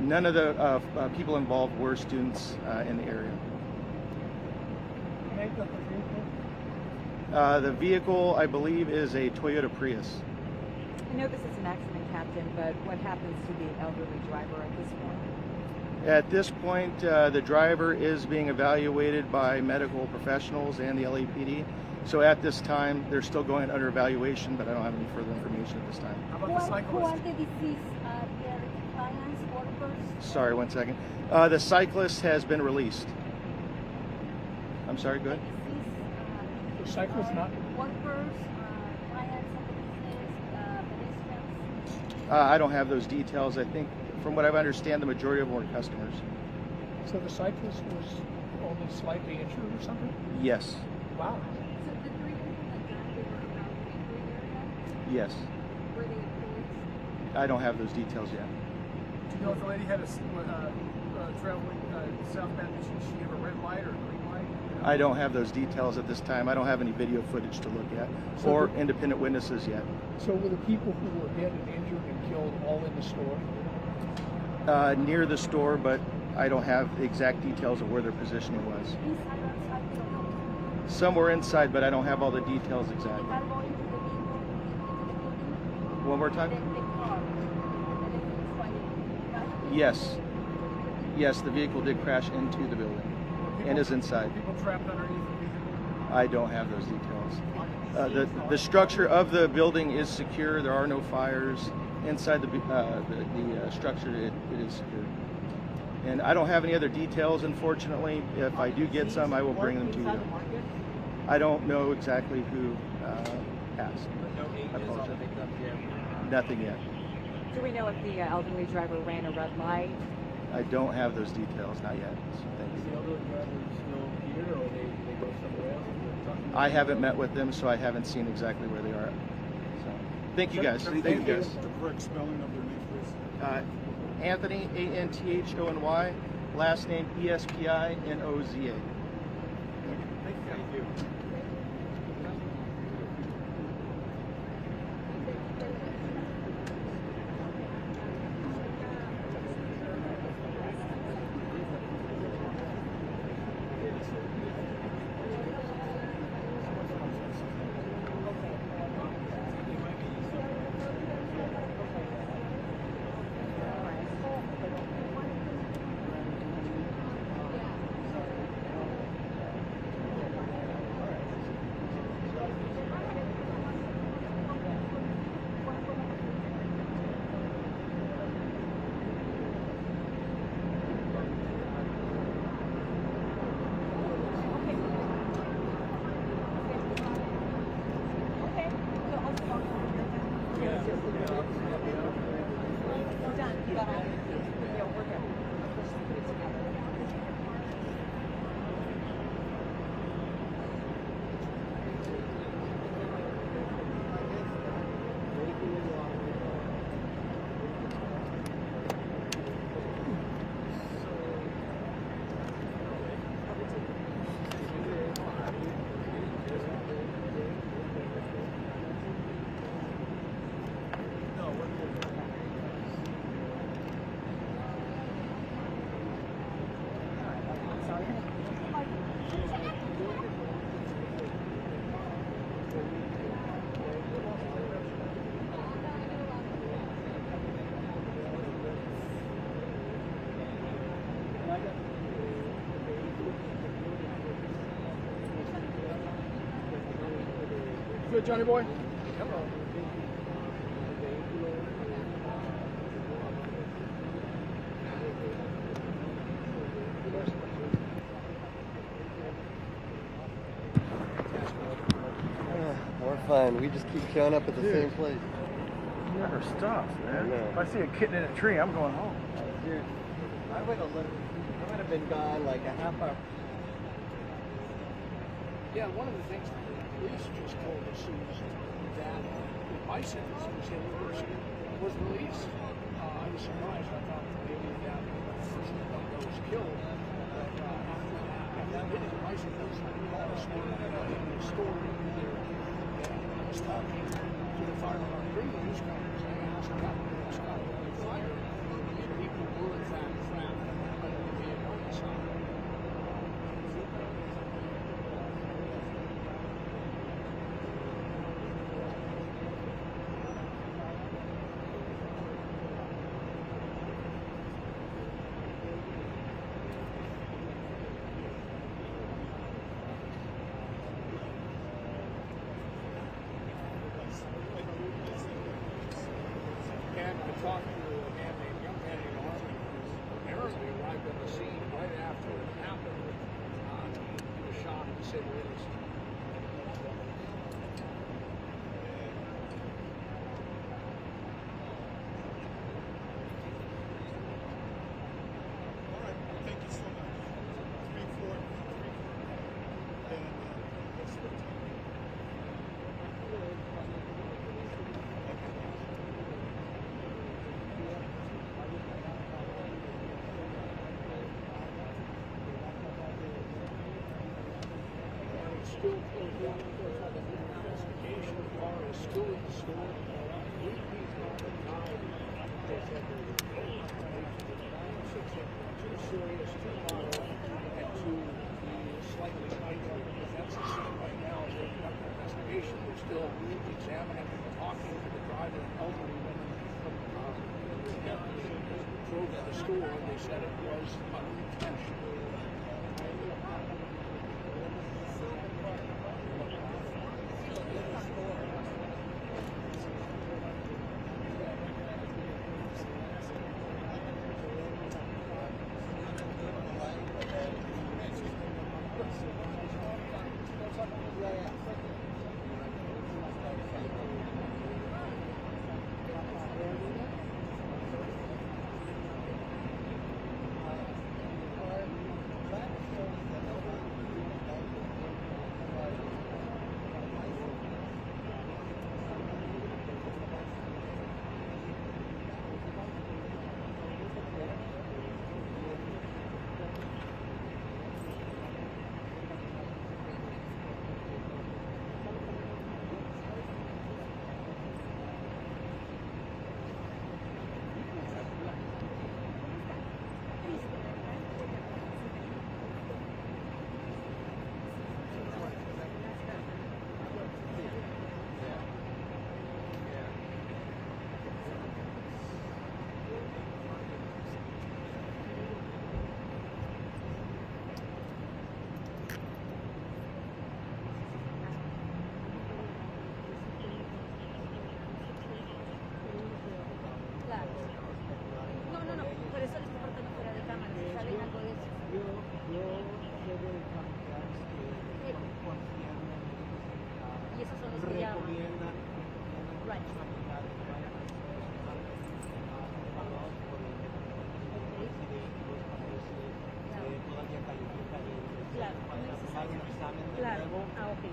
None of the people involved were students in the area. Make up the vehicle? The vehicle, I believe, is a Toyota Prius. I know this is an accident, Captain, but what happens to the elderly driver at this point? At this point, the driver is being evaluated by medical professionals and the LAPD. So at this time, they're still going under evaluation, but I don't have any further information at this time. How about the cyclist? Who are the deceased? Their clients, workers? Sorry, one second. The cyclist has been released. I'm sorry, go ahead. The cyclist not? Workers, clients of the business, pedestrians? I don't have those details. I think, from what I understand, the majority of them were customers. So the cyclist was only slightly injured or something? Yes. Wow. So the 3 people that died, they were around the bakery area? Yes. Were they employees? I don't have those details yet. Do you know if the lady had a traveling southbound, did she have a red light or a green light? I don't have those details at this time. I don't have any video footage to look at or independent witnesses yet. So were the people who were hit and injured and killed all in the store? Near the store, but I don't have the exact details of where their positioning was. Inside or outside? Some were inside, but I don't have all the details exactly. They got going to the vehicle, into the building? One more time? The car, the Volkswagen, right? Yes. Yes, the vehicle did crash into the building and is inside. People trapped underneath the vehicle? I don't have those details. The structure of the building is secure. There are no fires. Inside the structure, it is secure. And I don't have any other details, unfortunately. If I do get some, I will bring them to you. I don't know exactly who passed. I apologize. Nothing yet. Do we know if the elderly driver ran a red light? I don't have those details, not yet. Thank you. The elderly drivers still here, or they go somewhere else? I haven't met with them, so I haven't seen exactly where they are. So, thank you guys. Thank you guys. The correct spelling of their name, please. Anthony, Anthony, last name Espinoza. Thank you. Johnny boy. Hello. We're fine. We just keep showing up at the same place. Never stops, man. If I see a kitten in a tree, I'm going home. Dude, I would have been gone like a half hour. Yeah, one of the things that the police just told us is that the bicyclist who was hit first was released. I was surprised. I thought maybe that the person that was killed. But after that hitting the bicyclist, all of us were in the store. I was talking to the fire department news companies. I asked a couple of us about the fire, and people were in fact trapped under the vehicle inside. And I talked to a young man in the Army who apparently arrived on the scene right after it happened. He was shocked, to say the least. Thank you so much. 3-4. Still investigation. The car is still in the store. Three people died. They said there were two serious, two mild, and two slightly minor. That's the scene right now. They're conducting an investigation. They're still examining and talking to the driver, an elderly woman that drove to the store. They said it was unintentional.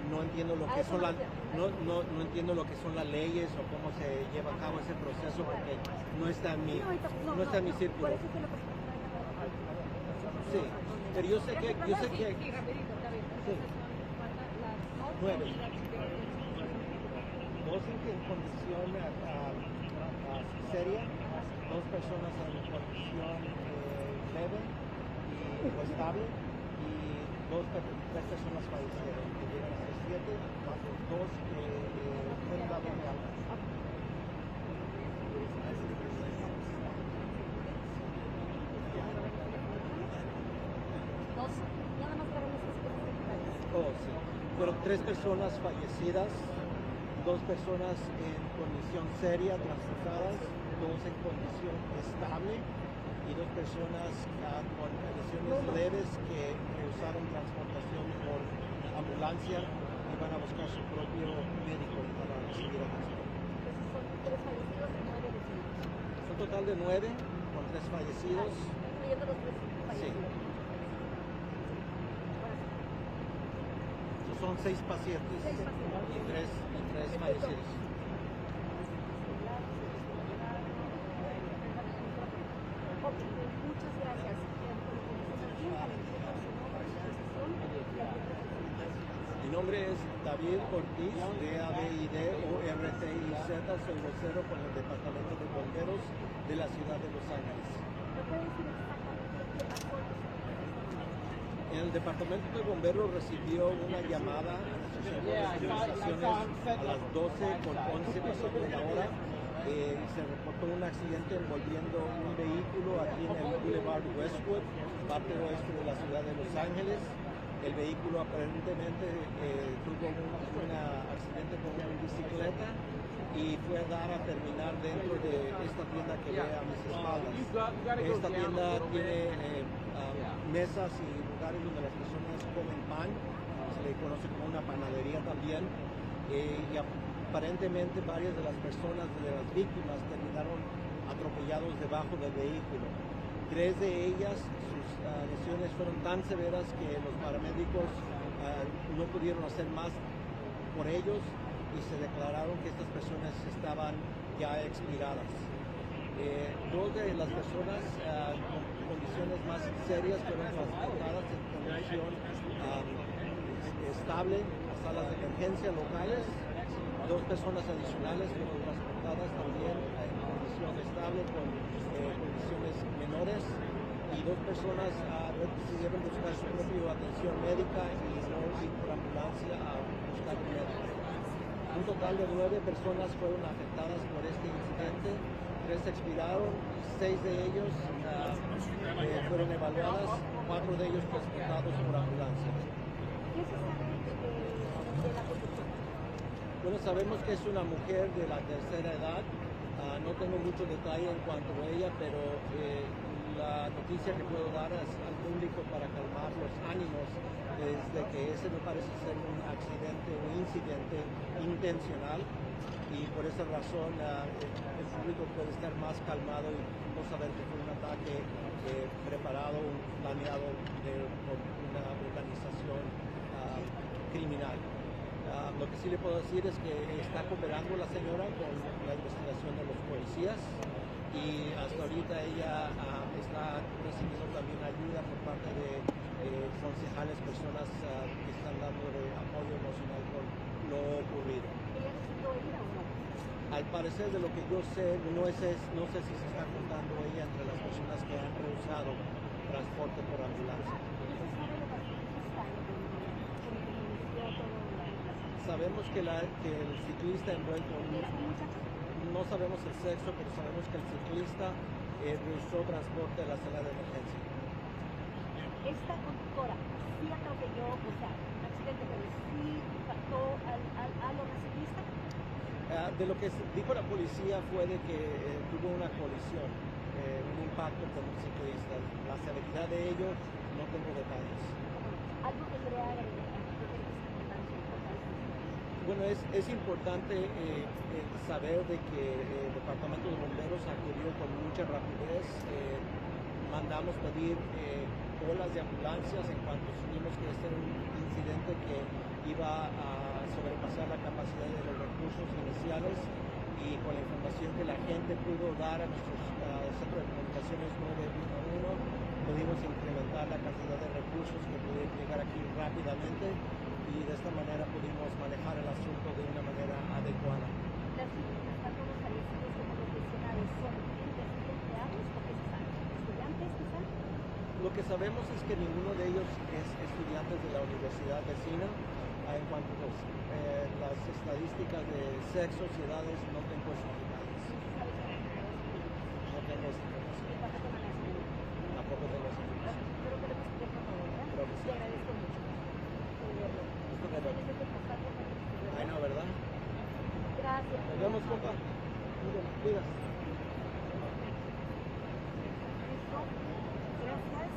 No entiendo lo que son no entiendo lo que son las leyes o cómo se lleva a cabo ese proceso porque no está en mi círculo. Sí, pero yo sé que 9. 2 en condición seria, 2 personas en condición leve y estable y 3 personas fallecieron, que llegan a 7, más los 2 que fueron dados de alta. Oh, sí. Fueron 3 personas fallecidas 2 personas en condición seria transportadas, 2 en condición estable y 2 personas con lesiones leves que rehusaron transportación por ambulancia y van a buscar su propio médico para recibir atención. Es un total de 9 con 3 fallecidos. Incluyendo los 3 fallecidos. Sí. Son 6 pacientes y 3 fallecidos. Muchas gracias. Mi nombre es David Ortiz, DAVID-ORTIZ, soy vocero con el Departamento de Bomberos de la Ciudad de Los Ángeles. ¿Me puede decir exactamente qué pasó? El Departamento de Bomberos recibió una llamada a nuestros organizaciones a las 12:11 pasando la hora. Se reportó un accidente envolviendo un vehículo aquí en el Boulevard Westwood, parte oeste de la ciudad de Los Ángeles. El vehículo aparentemente tuvo un accidente con una bicicleta y fue a dar a terminar dentro de esta tienda que ve a mis espaldas. Esta tienda tiene mesas y lugares donde las personas comen pan, se le conoce como una panadería también, y aparentemente varias de las personas, de las víctimas, terminaron atropellados debajo del vehículo. 3 de ellas, sus lesiones fueron tan severas que los paramédicos no pudieron hacer más por ellos y se declararon que estas personas estaban ya expiradas. 2 de las personas con condiciones más serias fueron transportadas en condición estable a salas de emergencia locales. 2 personas adicionales fueron transportadas también en condición estable con condiciones menores y 2 personas decidieron buscar su propia atención médica y no ir por ambulancia a buscar un médico. Un total de 9 personas fueron afectadas por este incidente, 3 expiraron, 6 de ellos fueron evaluadas, 4 de ellos transportados por ambulancia. ¿Qué se sabe de la conductora? Bueno, sabemos que es una mujer de la tercera edad. No tengo mucho detalle en cuanto a ella, pero la noticia que puedo dar al público para calmar los ánimos es de que ese no parece ser un accidente o incidente intencional y por esa razón el público puede estar más calmado y no saber que fue un ataque preparado, planeado por una organización criminal. Lo que sí le puedo decir es que está cooperando la señora con la investigación de los policías y hasta ahorita ella está recibiendo también ayuda por parte de concejales, personas que están dando apoyo emocional por lo ocurrido. ¿Ella necesitó ir o no? Al parecer, de lo que yo sé, no sé si se está contando ella entre las personas que han rehusado transporte por ambulancia. Sabemos que el ciclista envuelto, no sabemos el sexo, pero sabemos que el ciclista rehusó transporte a la sala de emergencia. Esta conductora sí atropelló, o sea, un accidente, pero sí impactó a los ciclistas. De lo que dijo la policía fue de que tuvo una colisión, un impacto con un ciclista. La severidad de ello no tengo detalles. Algo que le haga. Bueno, es importante saber de que el Departamento de Bomberos acudió con mucha rapidez. Mandamos pedir colas de ambulancias en cuanto supimos que este era un incidente que iba a sobrepasar la capacidad de los recursos iniciales y con la información que la gente pudo dar a nuestro centro de comunicaciones 911 pudimos incrementar la cantidad de recursos que pudieron llegar aquí rápidamente y de esta manera pudimos manejar el asunto de una manera adecuada. Las víctimas, tanto los fallecidos como los lesionados, ¿son empleados o qué se sabe? ¿Estudiantes quizás? Lo que sabemos es que ninguno de ellos es estudiantes de la universidad vecina. En cuanto a las estadísticas de sexos y edades, no tengo esos detalles. No tengo esa información. Tampoco tengo esa información. Pero que lo hemos cubierto todo, ¿verdad? Sí. Te agradezco mucho. Ay, no, ¿verdad? Gracias. Nos vemos, compa. Cuídate. Gracias.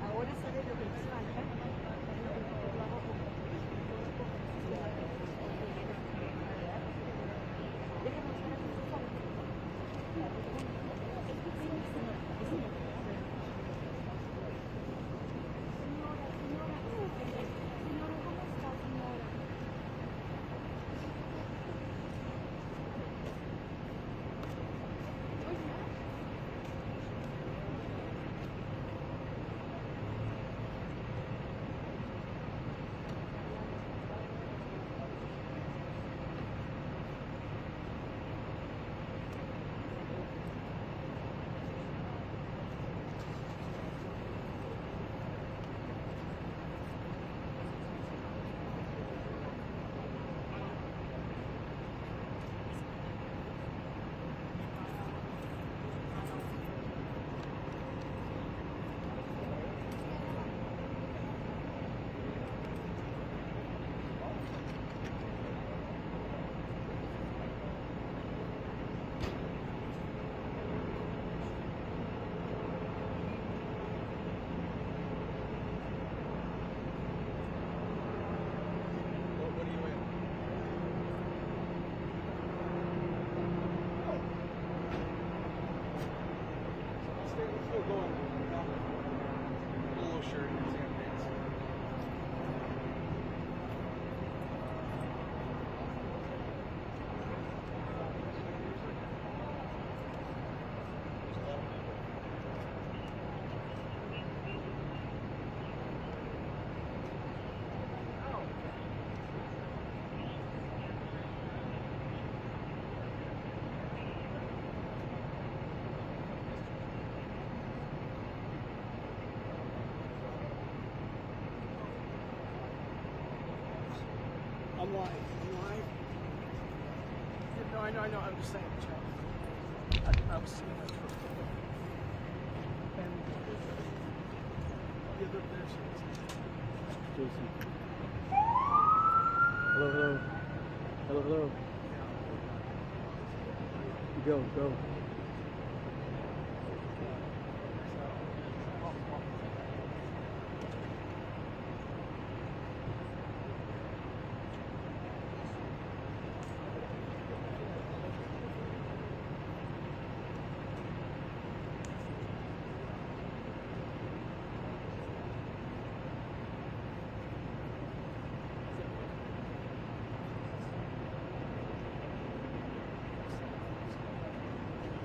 Ahora sale lo que nos falta. I'm live. No, I know. I'm just saying. I was seeing that first. And the other there's Jason. Hello. Go.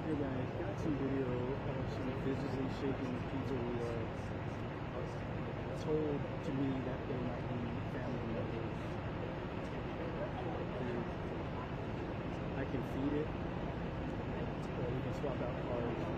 Hey guys, got some video of some visibly shaking people who are told to me that they might be family members. And I can feed it, or we can swap out cards.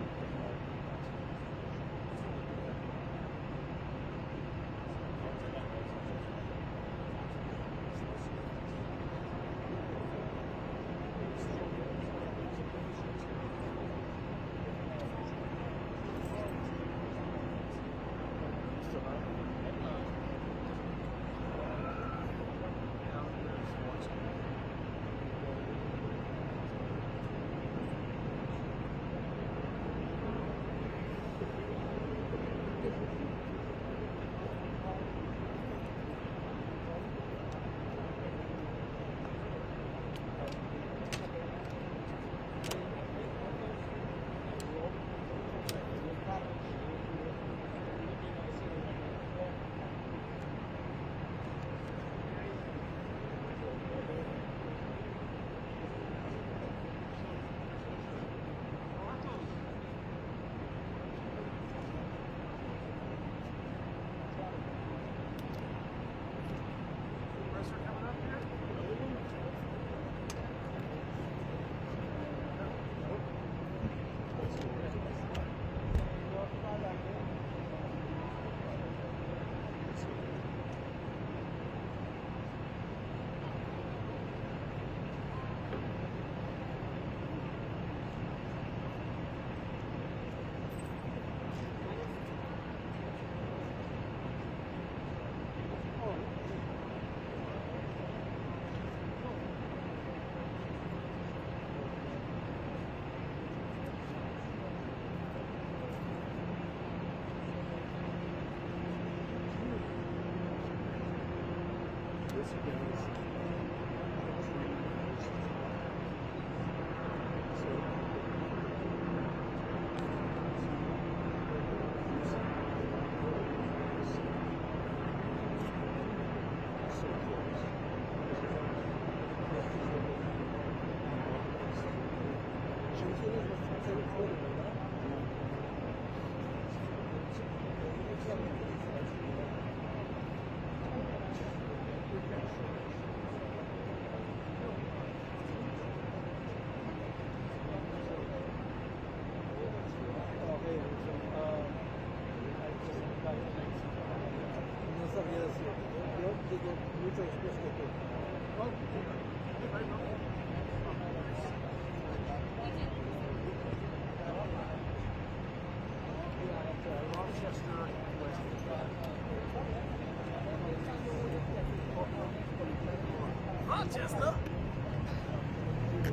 Rochester.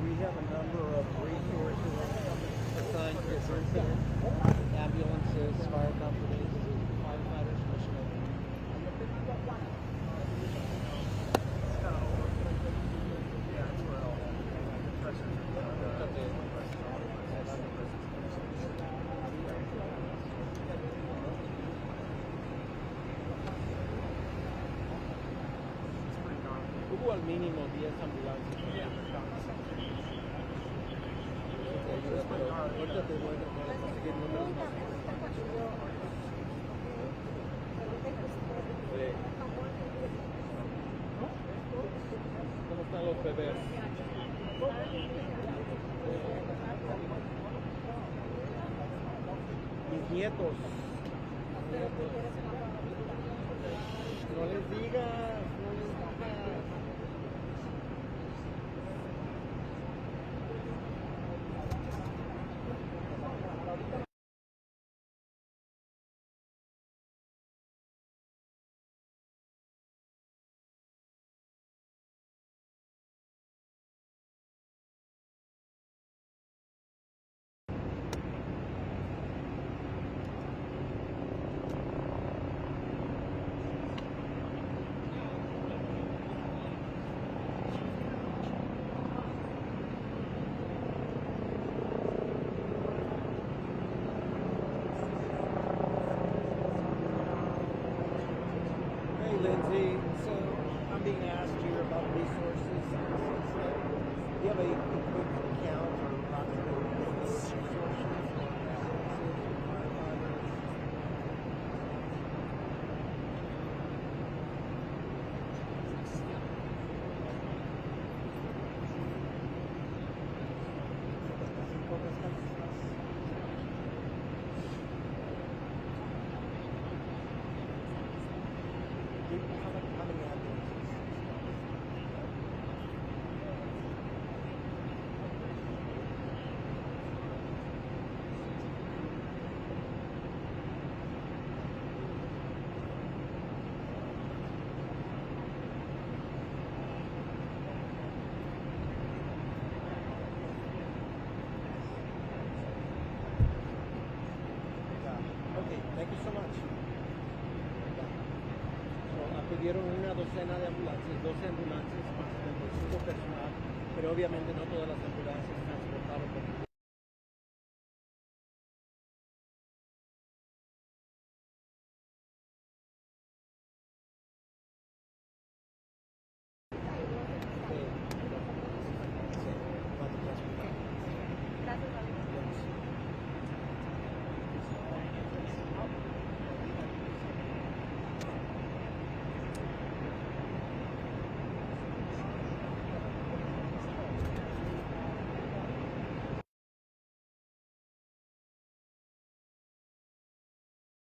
We have a number of resources assigned to this incident. Ambulances, fire companies, firefighters, missionaries. Hubo al mínimo 10 ambulancias. Ahorita te voy a conseguir números más. ¿Cómo están los bebés? Mis nietos. No les digas, no les digas. Lindsay, so I'm being asked here about resources. Do you have a quick account or approximate resources? Okay, thank you so much. So, pidieron una docena de ambulancias, 12 ambulancias, más 75 personal, pero obviamente no todas las ambulancias